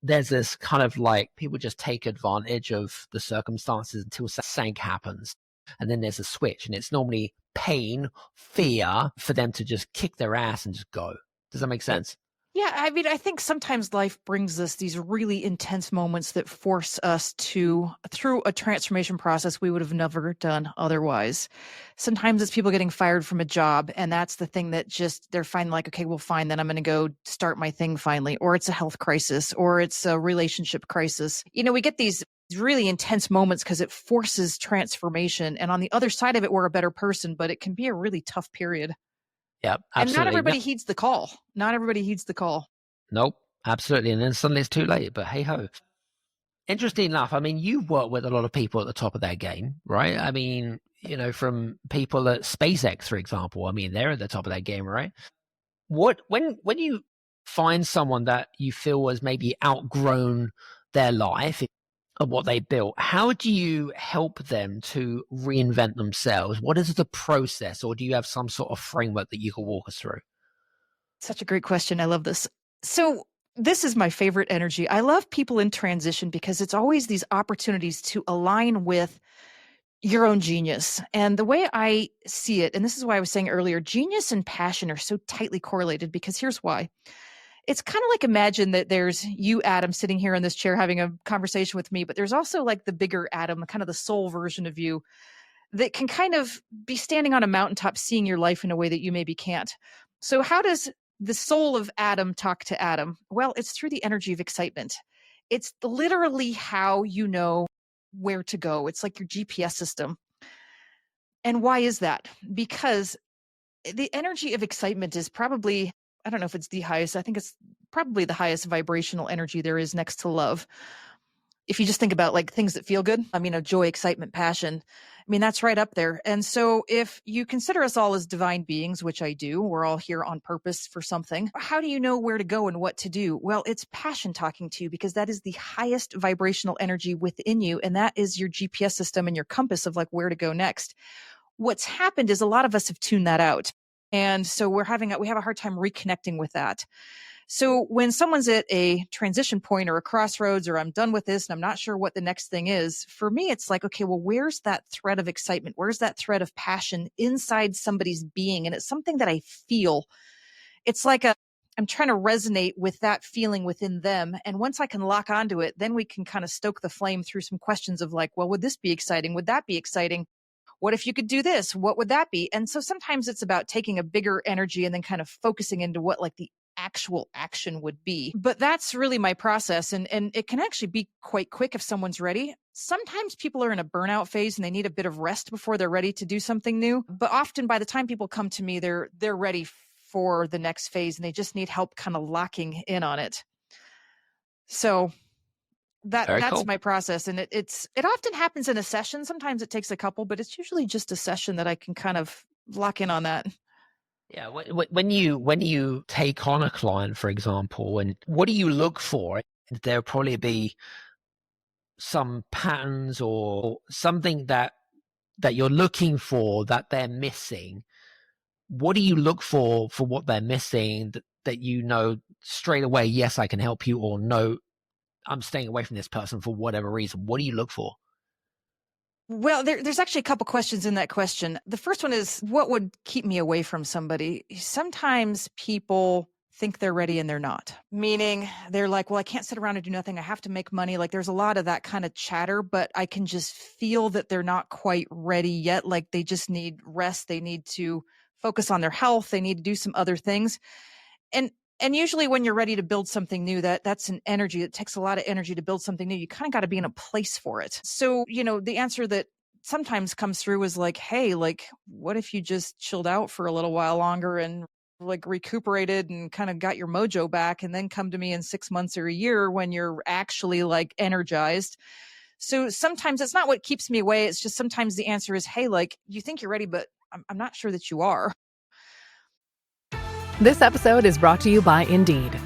there's this kind of like people just take advantage of the circumstances until something happens. And then there's a switch, and it's normally pain, fear for them to just kick their ass and just go. Does that make sense? Yeah, I mean, I think sometimes life brings us these really intense moments that force us to, through a transformation process we would have never done otherwise. Sometimes it's people getting fired from a job, and that's the thing that just, they're finally like, okay, well, fine, then I'm going to go start my thing finally. Or it's a health crisis, or it's a relationship crisis. You know, we get these really intense moments because it forces transformation. And on the other side of it, we're a better person, but it can be a really tough period. Yeah, absolutely. And not everybody heeds the call. Not everybody heeds the call. Nope, absolutely. And then suddenly it's too late, but hey ho. Interesting enough, I mean, you work with a lot of people at the top of their game, right? I mean, you know, from people at SpaceX, for example, I mean, they're at the top of their game, right? When you find someone that you feel has maybe outgrown their life of what they built, how do you help them to reinvent themselves? What is the process, or do you have some sort of framework that you can walk us through? Such a great question. I love this. So this is my favorite energy. I love people in transition because it's always these opportunities to align with your own genius. And the way I see it, and this is why I was saying earlier, genius and passion are so tightly correlated, because here's why. It's kind of like, imagine that there's you, Adam, sitting here in this chair having a conversation with me, but there's also like the bigger Adam, kind of the soul version of you that can kind of be standing on a mountaintop seeing your life in a way that you maybe can't. So how does the soul of Adam talk to Adam? Well, it's through the energy of excitement. It's literally how you know where to go. It's like your GPS system. And why is that? Because the energy of excitement is probably, I don't know if it's the highest, I think it's probably the highest vibrational energy there is next to love. If you just think about like things that feel good, I mean, joy, excitement, passion, I mean, that's right up there. And so if you consider us all as divine beings, which I do, we're all here on purpose for something. How do you know where to go and what to do? Well, it's passion talking to you, because that is the highest vibrational energy within you. And that is your GPS system and your compass of like where to go next. What's happened is a lot of us have tuned that out. And so we have a hard time reconnecting with that. So when someone's at a transition point or a crossroads, or I'm done with this and I'm not sure what the next thing is, for me, it's like, okay, well, where's that thread of excitement? Where's that thread of passion inside somebody's being? And it's something that I feel. It's like I'm trying to resonate with that feeling within them. And once I can lock onto it, then we can kind of stoke the flame through some questions of like, well, would this be exciting? Would that be exciting? What if you could do this? What would that be? And so sometimes it's about taking a bigger energy and then kind of focusing into what like the actual action would be. But that's really my process. And it can actually be quite quick if someone's ready. Sometimes people are in a burnout phase and they need a bit of rest before they're ready to do something new. But often by the time people come to me, they're ready for the next phase and they just need help kind of locking in on it. So that's cool. My process. And it often happens in a session. Sometimes it takes a couple, but it's usually just a session that I can kind of lock in on that. Yeah. When you take on a client, for example, and what do you look for? There'll probably be some patterns or something that you're looking for that they're missing. What do you look for what they're missing that you know straight away, yes, I can help you, or no, I'm staying away from this person for whatever reason? What do you look for? Well, there's actually a couple questions in that question. The first one is, what would keep me away from somebody? Sometimes people think they're ready and they're not. Meaning they're like, well, I can't sit around and do nothing. I have to make money. Like there's a lot of that kind of chatter, but I can just feel that they're not quite ready yet. Like they just need rest. They need to focus on their health. They need to do some other things. And usually when you're ready to build something new, that's an energy. It takes a lot of energy to build something new. You kind of got to be in a place for it. So, the answer that sometimes comes through is like, hey, like, what if you just chilled out for a little while longer and like recuperated and kind of got your mojo back, and then come to me in 6 months or a year when you're actually like energized. So sometimes it's not what keeps me away. It's just sometimes the answer is, hey, like, you think you're ready, but I'm not sure that you are. This episode is brought to you by Indeed.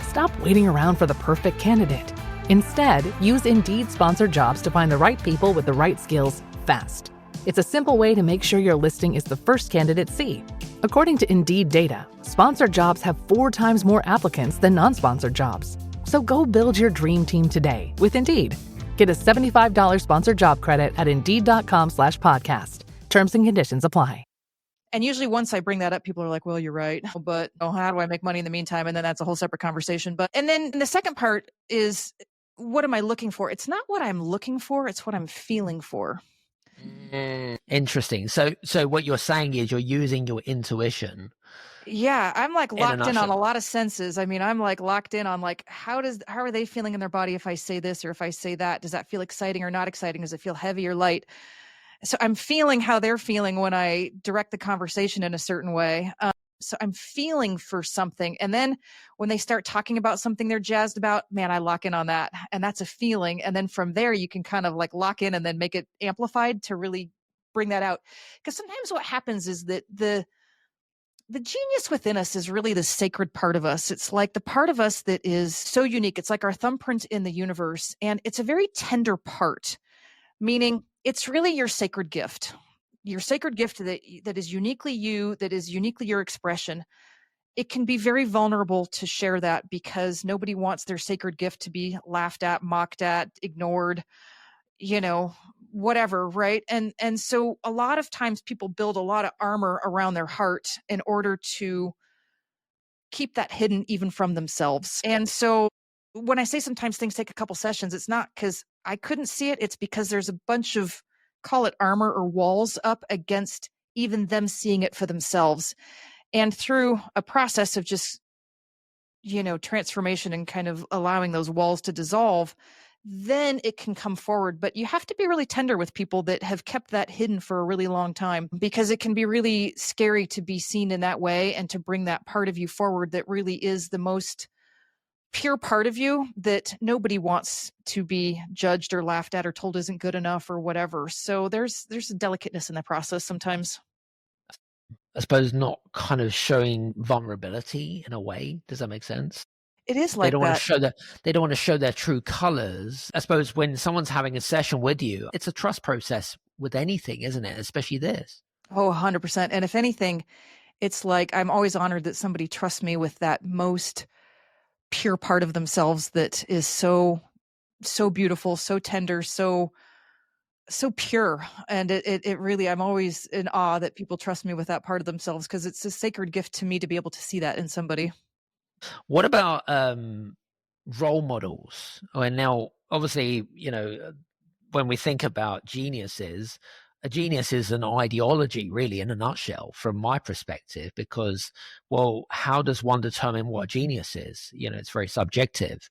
Stop waiting around for the perfect candidate. Instead, use Indeed sponsored jobs to find the right people with the right skills fast. It's a simple way to make sure your listing is the first candidates see. According to Indeed data, sponsored jobs have 4 times more applicants than non-sponsored jobs. So go build your dream team today with Indeed. Get a $75 sponsored job credit at Indeed.com/podcast. Terms and conditions apply. And usually once I bring that up, people are like, well, you're right. But how do I make money in the meantime? And then that's a whole separate conversation. And then the second part is, what am I looking for? It's not what I'm looking for. It's what I'm feeling for. Interesting. So what you're saying is you're using your intuition. Yeah, I'm like locked in on a lot of senses. I mean, I'm like locked in on like, how are they feeling in their body if I say this or if I say that? Does that feel exciting or not exciting? Does it feel heavy or light? So I'm feeling how they're feeling when I direct the conversation in a certain way. So I'm feeling for something. And then when they start talking about something they're jazzed about, man, I lock in on that. And that's a feeling. And then from there, you can kind of like lock in and then make it amplified to really bring that out. Because sometimes what happens is that the genius within us is really the sacred part of us. It's like the part of us that is so unique. It's like our thumbprint in the universe. And it's a very tender part, meaning it's really your sacred gift. Your sacred gift that is uniquely you, that is uniquely your expression. It can be very vulnerable to share that because nobody wants their sacred gift to be laughed at, mocked at, ignored, whatever, right? And so a lot of times people build a lot of armor around their heart in order to keep that hidden even from themselves. And so when I say sometimes things take a couple sessions, it's not because I couldn't see it. It's because there's a bunch of, call it armor or walls up against even them seeing it for themselves. And through a process of just, transformation and kind of allowing those walls to dissolve, then it can come forward. But you have to be really tender with people that have kept that hidden for a really long time, because it can be really scary to be seen in that way and to bring that part of you forward that really is the most pure part of you that nobody wants to be judged or laughed at or told isn't good enough or whatever. So there's a delicateness in the process sometimes. I suppose not kind of showing vulnerability in a way. Does that make sense? It is like they don't that. Want to show that. They don't want to show their true colors. I suppose when someone's having a session with you, it's a trust process with anything, isn't it? Especially this. Oh, 100%. And if anything, it's like I'm always honored that somebody trusts me with that most pure part of themselves that is so beautiful, so tender, so pure. And it really, I'm always in awe that people trust me with that part of themselves, because it's a sacred gift to me to be able to see that in somebody. What about role models? And now, obviously, when we think about geniuses, a genius is an ideology, really, in a nutshell, from my perspective, because, well, how does one determine what a genius is? It's very subjective.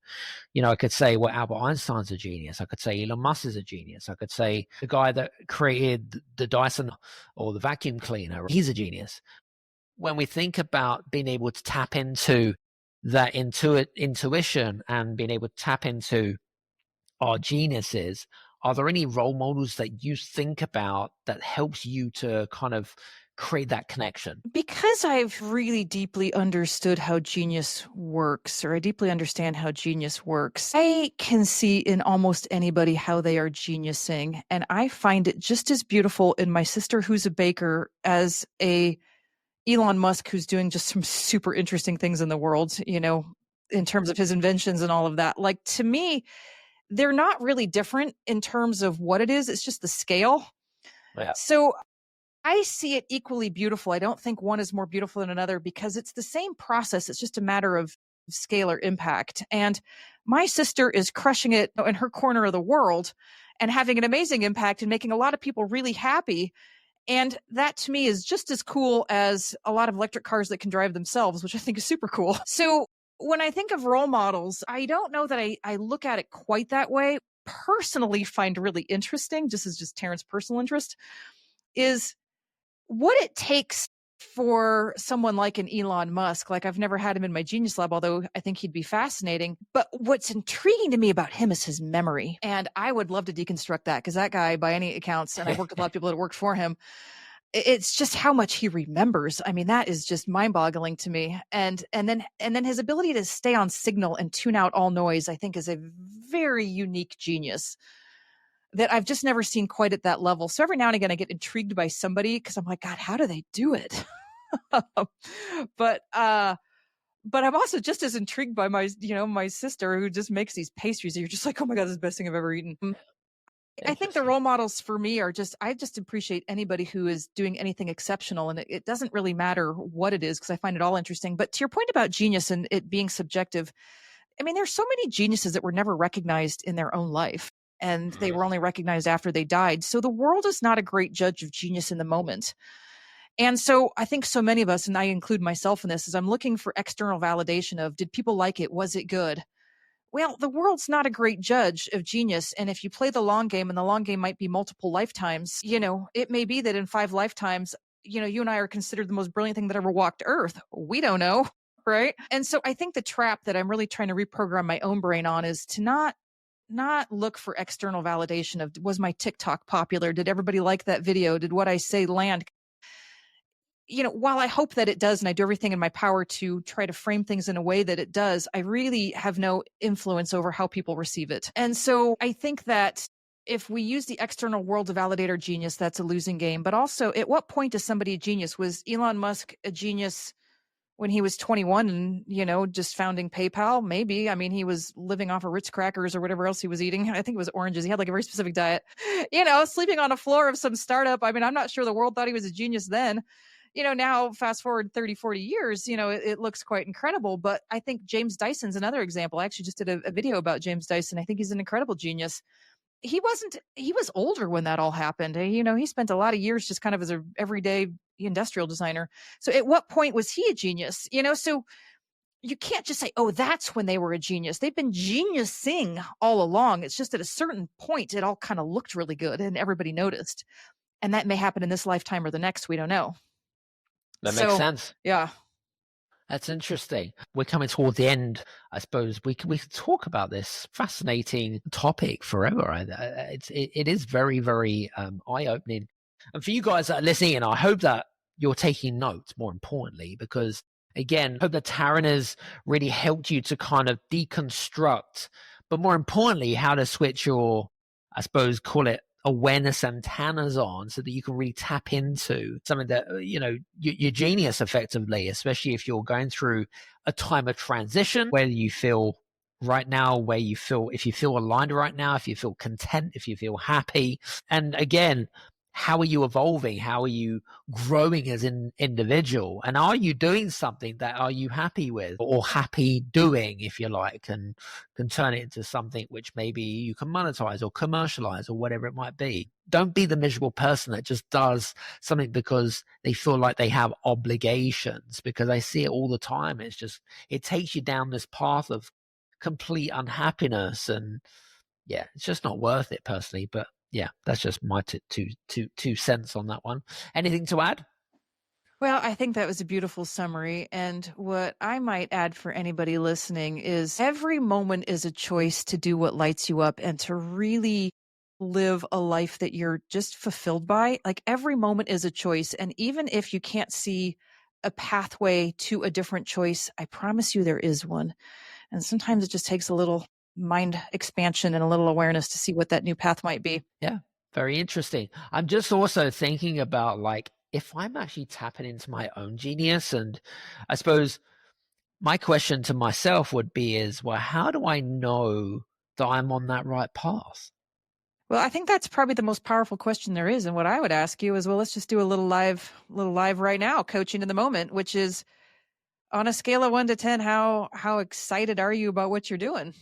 I could say, well, Albert Einstein's a genius. I could say Elon Musk is a genius. I could say the guy that created the Dyson or the vacuum cleaner, he's a genius. When we think about being able to tap into that intuition and being able to tap into our geniuses, are there any role models that you think about that helps you to kind of create that connection? Because I've really deeply understood how genius works, or I deeply understand how genius works, I can see in almost anybody how they are geniusing. And I find it just as beautiful in my sister, who's a baker, as a Elon Musk, who's doing just some super interesting things in the world, in terms of his inventions and all of that. Like, to me, they're not really different in terms of what it is. It's just the scale. Yeah. So I see it equally beautiful. I don't think one is more beautiful than another, because it's the same process. It's just a matter of scale or impact. And my sister is crushing it in her corner of the world and having an amazing impact and making a lot of people really happy. And that to me is just as cool as a lot of electric cars that can drive themselves, which I think is super cool. So when I think of role models, I don't know that I look at it quite that way. Personally find really interesting, just as Taryn's personal interest, is what it takes for someone like an Elon Musk. Like, I've never had him in my Genius Lab, although I think he'd be fascinating. But what's intriguing to me about him is his memory. And I would love to deconstruct that, because that guy, by any accounts, and I've worked with a lot of people that work for him, it's just how much he remembers. I mean, that is just mind-boggling to me. And then his ability to stay on signal and tune out all noise, I think, is a very unique genius that I've just never seen quite at that level. So every now and again, I get intrigued by somebody, because I'm like, God, how do they do it? But I'm also just as intrigued by my sister, who just makes these pastries that you're just like, oh my God, this is the best thing I've ever eaten. I think the role models for me are I just appreciate anybody who is doing anything exceptional. And it doesn't really matter what it is, because I find it all interesting. But to your point about genius and it being subjective, I mean, there's so many geniuses that were never recognized in their own life, and they were only recognized after they died. So the world is not a great judge of genius in the moment. And so I think so many of us, and I include myself in this, is I'm looking for external validation of, did people like it? Was it good? Well, the world's not a great judge of genius. And if you play the long game, and the long game might be multiple lifetimes, it may be that in 5 lifetimes, you and I are considered the most brilliant thing that ever walked Earth. We don't know. Right. And so I think the trap that I'm really trying to reprogram my own brain on is to not look for external validation of, was my TikTok popular? Did everybody like that video? Did what I say land? While I hope that it does, and I do everything in my power to try to frame things in a way that it does, I really have no influence over how people receive it. And so I think that if we use the external world to validate our genius, that's a losing game. But also, at what point is somebody a genius? Was Elon Musk a genius when he was 21 and, just founding PayPal? Maybe. I mean, he was living off of Ritz crackers or whatever else he was eating. I think it was oranges. He had like a very specific diet, sleeping on a floor of some startup. I mean, I'm not sure the world thought he was a genius then. Now fast forward 30, 40 years, it looks quite incredible. But I think James Dyson's another example. I actually just did a video about James Dyson. I think he's an incredible genius. He was older when that all happened. He spent a lot of years just kind of as an everyday industrial designer. So at what point was he a genius? So you can't just say, oh, that's when they were a genius. They've been geniusing all along. It's just at a certain point, it all kind of looked really good and everybody noticed. And that may happen in this lifetime or the next. We don't know. That makes sense. Yeah. That's interesting. We're coming toward the end. I suppose we could talk about this fascinating topic forever. It is very, very eye-opening. And for you guys that are listening, and I hope that you're taking notes, more importantly, because again, I hope that Taryn has really helped you to kind of deconstruct, but more importantly, how to switch your, I suppose, call it awareness antennas on, so that you can really tap into something that, your genius effectively, especially if you're going through a time of transition, whether you feel right now, if you feel aligned right now, if you feel content, if you feel happy. And again, how are you evolving? How are you growing as an individual? And are you doing something that are you happy with, or happy doing, if you like, and can turn it into something which maybe you can monetize or commercialize or whatever it might be. Don't be the miserable person that just does something because they feel like they have obligations, because I see it all the time. It takes you down this path of complete unhappiness, and yeah, it's just not worth it personally. But yeah, that's just my two cents on that one. Anything to add? Well, I think that was a beautiful summary. And what I might add for anybody listening is every moment is a choice to do what lights you up and to really live a life that you're just fulfilled by. Like, every moment is a choice. And even if you can't see a pathway to a different choice, I promise you there is one. And sometimes it just takes a little mind expansion and a little awareness to see what that new path might be. Yeah, very interesting. I'm just also thinking about, like, if I'm actually tapping into my own genius, and I suppose my question to myself would be well, how do I know that I'm on that right path? Well, I think that's probably the most powerful question there is. And what I would ask you is, well, let's just do a little live right now, coaching in the moment, which is, on a scale of 1 to 10, how excited are you about what you're doing?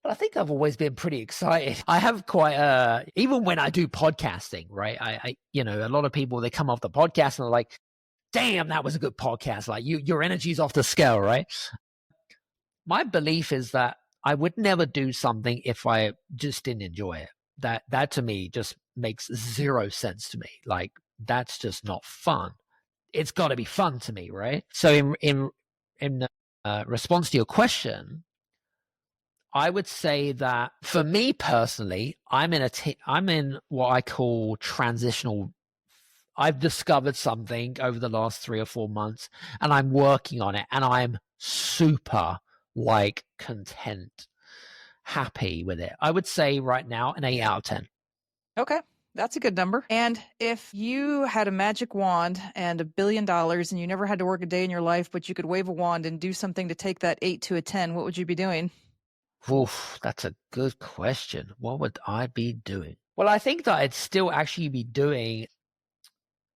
I think I've always been pretty excited. I have quite even when I do podcasting, right? I a lot of people, they come off the podcast and they're like, damn, that was a good podcast. Like, your energy's off the scale, right? My belief is that I would never do something if I just didn't enjoy it. That to me just makes zero sense to me. Like, that's just not fun. it's got to be fun to me, right? So in response to your question, I would say that for me personally, I'm in what I call transitional. I've discovered something over the last 3 or 4 months, and I'm working on it, and I'm super content, happy with it. I would say right now an 8 out of 10. Okay. That's a good number. And if you had a magic wand and $1 billion and you never had to work a day in your life, but you could wave a wand and do something to take that 8 to a 10, what would you be doing? Oof, that's a good question. What would I be doing? Well, I think that I'd still actually be doing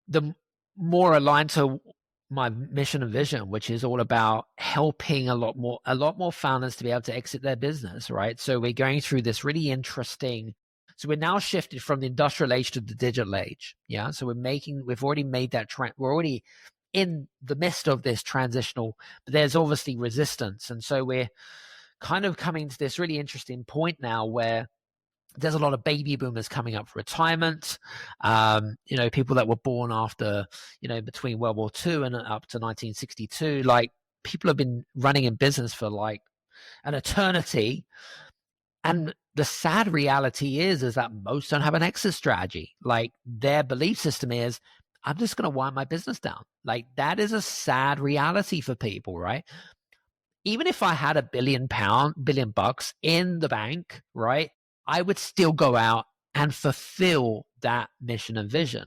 the more aligned to my mission and vision, which is all about helping a lot more founders to be able to exit their business, right? So we're going through this really interesting. So we're now shifted from the industrial age to the digital age. Yeah. So we've already made that trend. We're already in the midst of this transitional, but there's obviously resistance. And so we're kind of coming to this really interesting point now where there's a lot of baby boomers coming up for retirement. People that were born after, between World War II and up to 1962, people have been running in business for an eternity. And the sad reality is that most don't have an exit strategy. Their belief system is, I'm just going to wind my business down. That is a sad reality for people, right? Even if I had $1 billion in the bank, right, I would still go out and fulfill that mission and vision.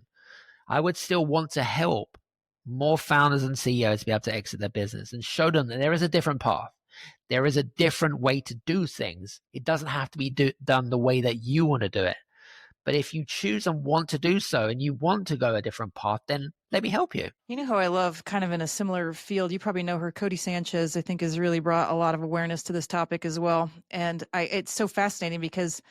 I would still want to help more founders and CEOs to be able to exit their business and show them that there is a different path. There is a different way to do things. It doesn't have to be done the way that you want to do it. But if you choose and want to do so and you want to go a different path, then let me help you. You know who I love kind of in a similar field? You probably know her, Cody Sanchez, I think has really brought a lot of awareness to this topic as well. And it's so fascinating because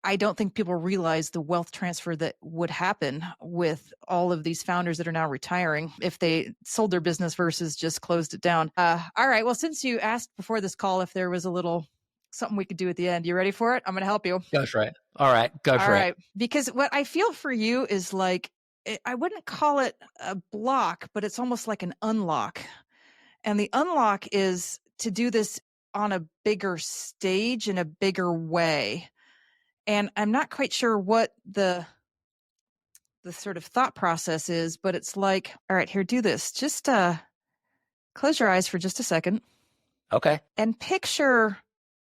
I don't think people realize the wealth transfer that would happen with all of these founders that are now retiring if they sold their business versus just closed it down. All right. Well, since you asked before this call if there was a little something we could do at the end, you ready for it? I'm going to help you. Go for it. All right. Go for it. Because what I feel for you is I wouldn't call it a block, but it's almost like an unlock. And the unlock is to do this on a bigger stage in a bigger way. And I'm not quite sure what the sort of thought process is, but it's all right, here, do this. Just close your eyes for just a second. Okay. And picture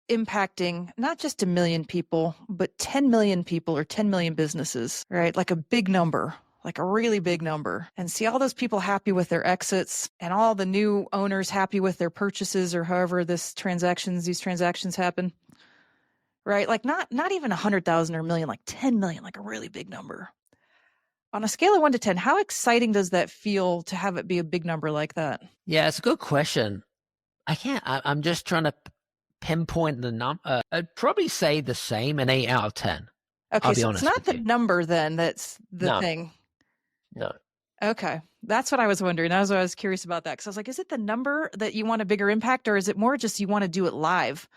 impacting not just 1 million people, but 10 million people or 10 million businesses, right? Like a big number, like a really big number, and see all those people happy with their exits and all the new owners happy with their purchases or however these transactions happen, right? Not even 100,000 or 1 million, like 10 million, like a really big number. On a scale of 1 to 10, how exciting does that feel to have it be a big number like that? Yeah, it's a good question. I'm just trying to pinpoint the number. I'd probably say the same, an 8 out of 10. Okay, so it's not the number then that's the thing. No. Okay, that's what I was wondering. That's what I was curious about that. Because I was like, is it the number that you want a bigger impact, or is it more just you want to do it live?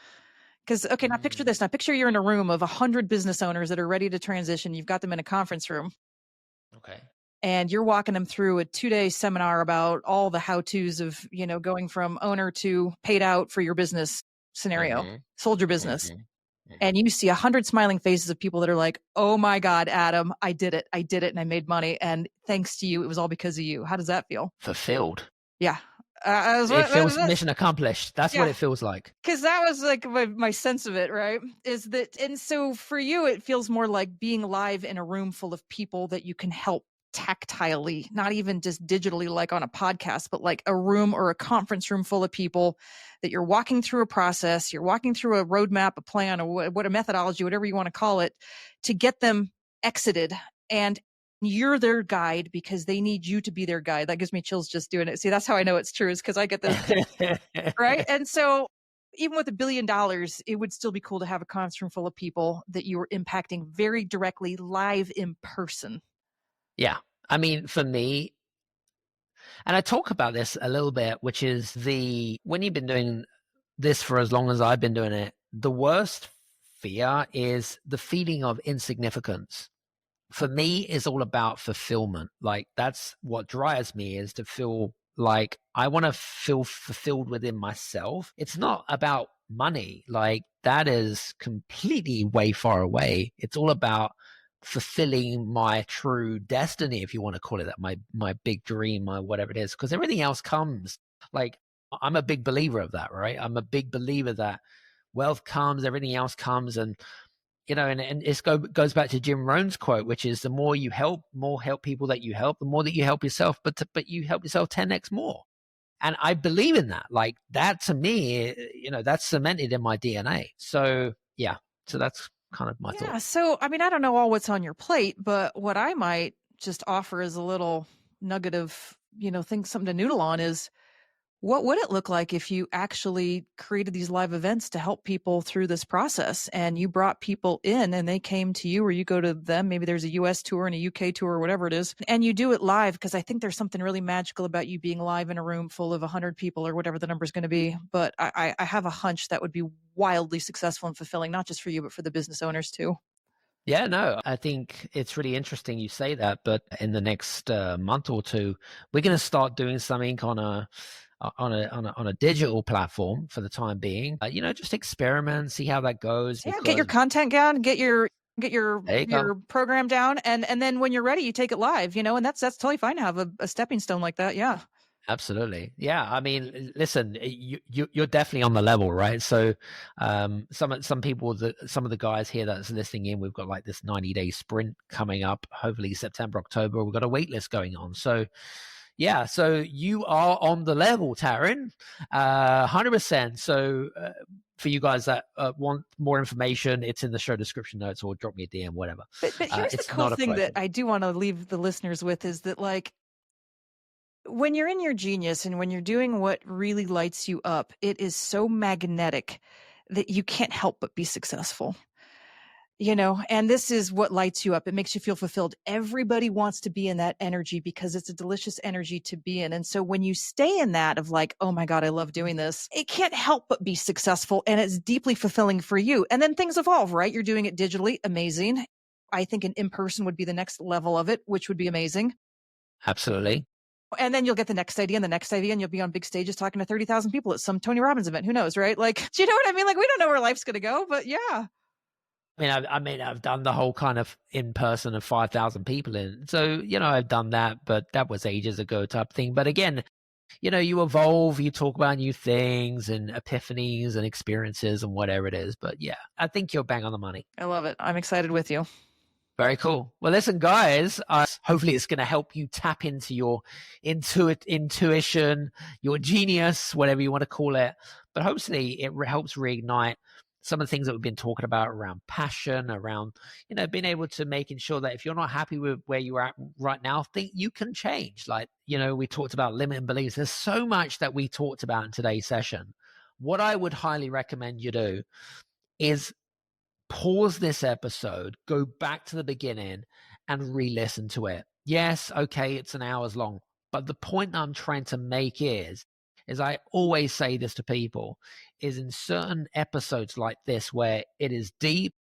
Because, okay, now picture this. Now picture you're in a room of 100 business owners that are ready to transition. You've got them in a conference room. Okay. And you're walking them through a 2-day seminar about all the how-tos of, going from owner to paid out for your business scenario, sold your business. And you see 100 smiling faces of people that are like, oh my God, Adam, I did it. And I made money. And thanks to you, it was all because of you. How does that feel? Fulfilled. Yeah. It feels mission accomplished. That's what it feels like. Because that was like my sense of it, right? And so for you, it feels more like being live in a room full of people that you can help tactilely, not even just digitally like on a podcast, but like a room or a conference room full of people that you're walking through a process, you're walking through a roadmap, a plan, or what a methodology, whatever you want to call it, to get them exited. And you're their guide because they need you to be their guide. That gives me chills just doing it. See, that's how I know it's true, is because I get this, right? And so even with $1 billion, it would still be cool to have a conference room full of people that you were impacting very directly live in person. Yeah. I mean, for me, and I talk about this a little bit, which is when you've been doing this for as long as I've been doing it, the worst fear is the feeling of insignificance. for me, it's all about fulfillment. Like that's what drives me, is to feel like I want to feel fulfilled within myself. It's not about money. Like that is completely way far away. It's all about fulfilling my true destiny, if you want to call it that, my big dream, my whatever it is, because everything else comes. Like I'm a big believer of that, right? I'm a big believer that wealth comes, everything else comes. And and it goes back to Jim Rohn's quote, which is the more you help, people that you help, the more that you help yourself, but you help yourself 10x more. And I believe in that. Like that to me, that's cemented in my DNA. So yeah, so that's kind of my thought. Yeah. So, I mean, I don't know all what's on your plate, but what I might just offer as a little nugget of, something to noodle on is, what would it look like if you actually created these live events to help people through this process, and you brought people in and they came to you, or you go to them? Maybe there's a US tour and a UK tour or whatever it is, and you do it live, because I think there's something really magical about you being live in a room full of 100 people or whatever the number is going to be. But I have a hunch that would be wildly successful and fulfilling, not just for you, but for the business owners too. Yeah, no, I think it's really interesting you say that. But in the next month or two, we're going to start doing something on a digital platform for the time being. Just experiment, see how that goes. Yeah, get your content down, get your program down, and then when you're ready, you take it live. And that's totally fine to have a stepping stone like that. Yeah. Absolutely. Yeah. I mean, listen, you're definitely on the level, right? So some people, some of the guys here that's listening in, we've got like this 90-day sprint coming up, hopefully September, October. We've got a wait list going on. So yeah, so you are on the level, Taryn, 100%. So for you guys that want more information, it's in the show description notes, or drop me a DM, whatever. But here's the cool thing that I do want to leave the listeners with, is that, like, when you're in your genius and when you're doing what really lights you up, it is so magnetic that you can't help but be successful. And this is what lights you up. It makes you feel fulfilled. Everybody wants to be in that energy because it's a delicious energy to be in. And so when you stay in that of like, oh my God, I love doing this, it can't help but be successful, and it's deeply fulfilling for you. And then things evolve, right? You're doing it digitally. Amazing. I think an in-person would be the next level of it, which would be amazing. Absolutely. And then you'll get the next idea and the next idea, and you'll be on big stages talking to 30,000 people at some Tony Robbins event. Who knows, right? Like, do you know what I mean? Like, we don't know where life's going to go, but yeah. I've done the whole kind of in-person of 5,000 people in. So, I've done that, but that was ages ago type thing. But again, you evolve, you talk about new things and epiphanies and experiences and whatever it is. But yeah, I think you're bang on the money. I love it. I'm excited with you. Very cool. Well, listen, guys, hopefully it's going to help you tap into your intuition, your genius, whatever you want to call it. But hopefully it helps reignite some of the things that we've been talking about around passion, around, being able to making sure that if you're not happy with where you're at right now, think you can change. Like, we talked about limiting beliefs. There's so much that we talked about in today's session. What I would highly recommend you do is pause this episode, go back to the beginning and re-listen to it. Yes, okay, it's an hour's long, but the point I'm trying to make is I always say this to people, is in certain episodes like this where it is deep,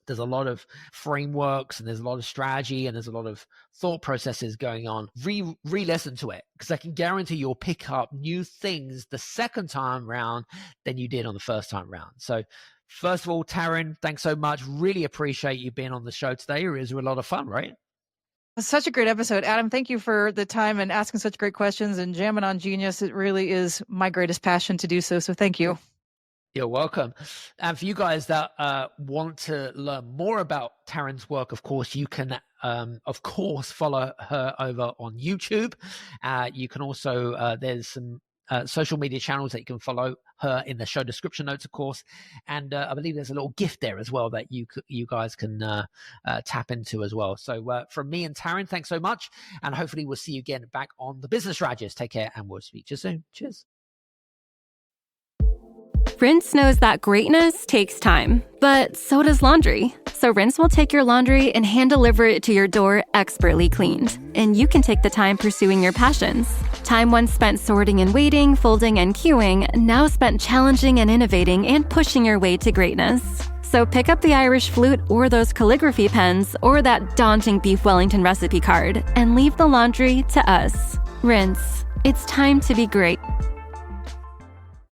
there's a lot of frameworks and there's a lot of strategy and there's a lot of thought processes going on. Re-listen to it, because I can guarantee you'll pick up new things the second time round than you did on the first time round. So first of all, Taryn, thanks so much. Really appreciate you being on the show today. It was a lot of fun, right? Such a great episode. Adam, thank you for the time and asking such great questions and jamming on genius. It really is my greatest passion to do so. So thank you. You're welcome. And for you guys that want to learn more about Taryn's work, of course, you can, follow her over on YouTube. You can also, there's some social media channels that you can follow her in the show description notes, of course. And I believe there's a little gift there as well that you guys can tap into as well. So from me and Taryn, thanks so much. And hopefully we'll see you again back on the Business Strategist. Take care and we'll speak to you soon. Cheers. Rinse knows that greatness takes time, but so does laundry. So Rinse will take your laundry and hand deliver it to your door expertly cleaned. And you can take the time pursuing your passions. Time once spent sorting and waiting, folding and queuing, now spent challenging and innovating and pushing your way to greatness. So pick up the Irish flute or those calligraphy pens or that daunting beef Wellington recipe card and leave the laundry to us. Rinse. It's time to be great.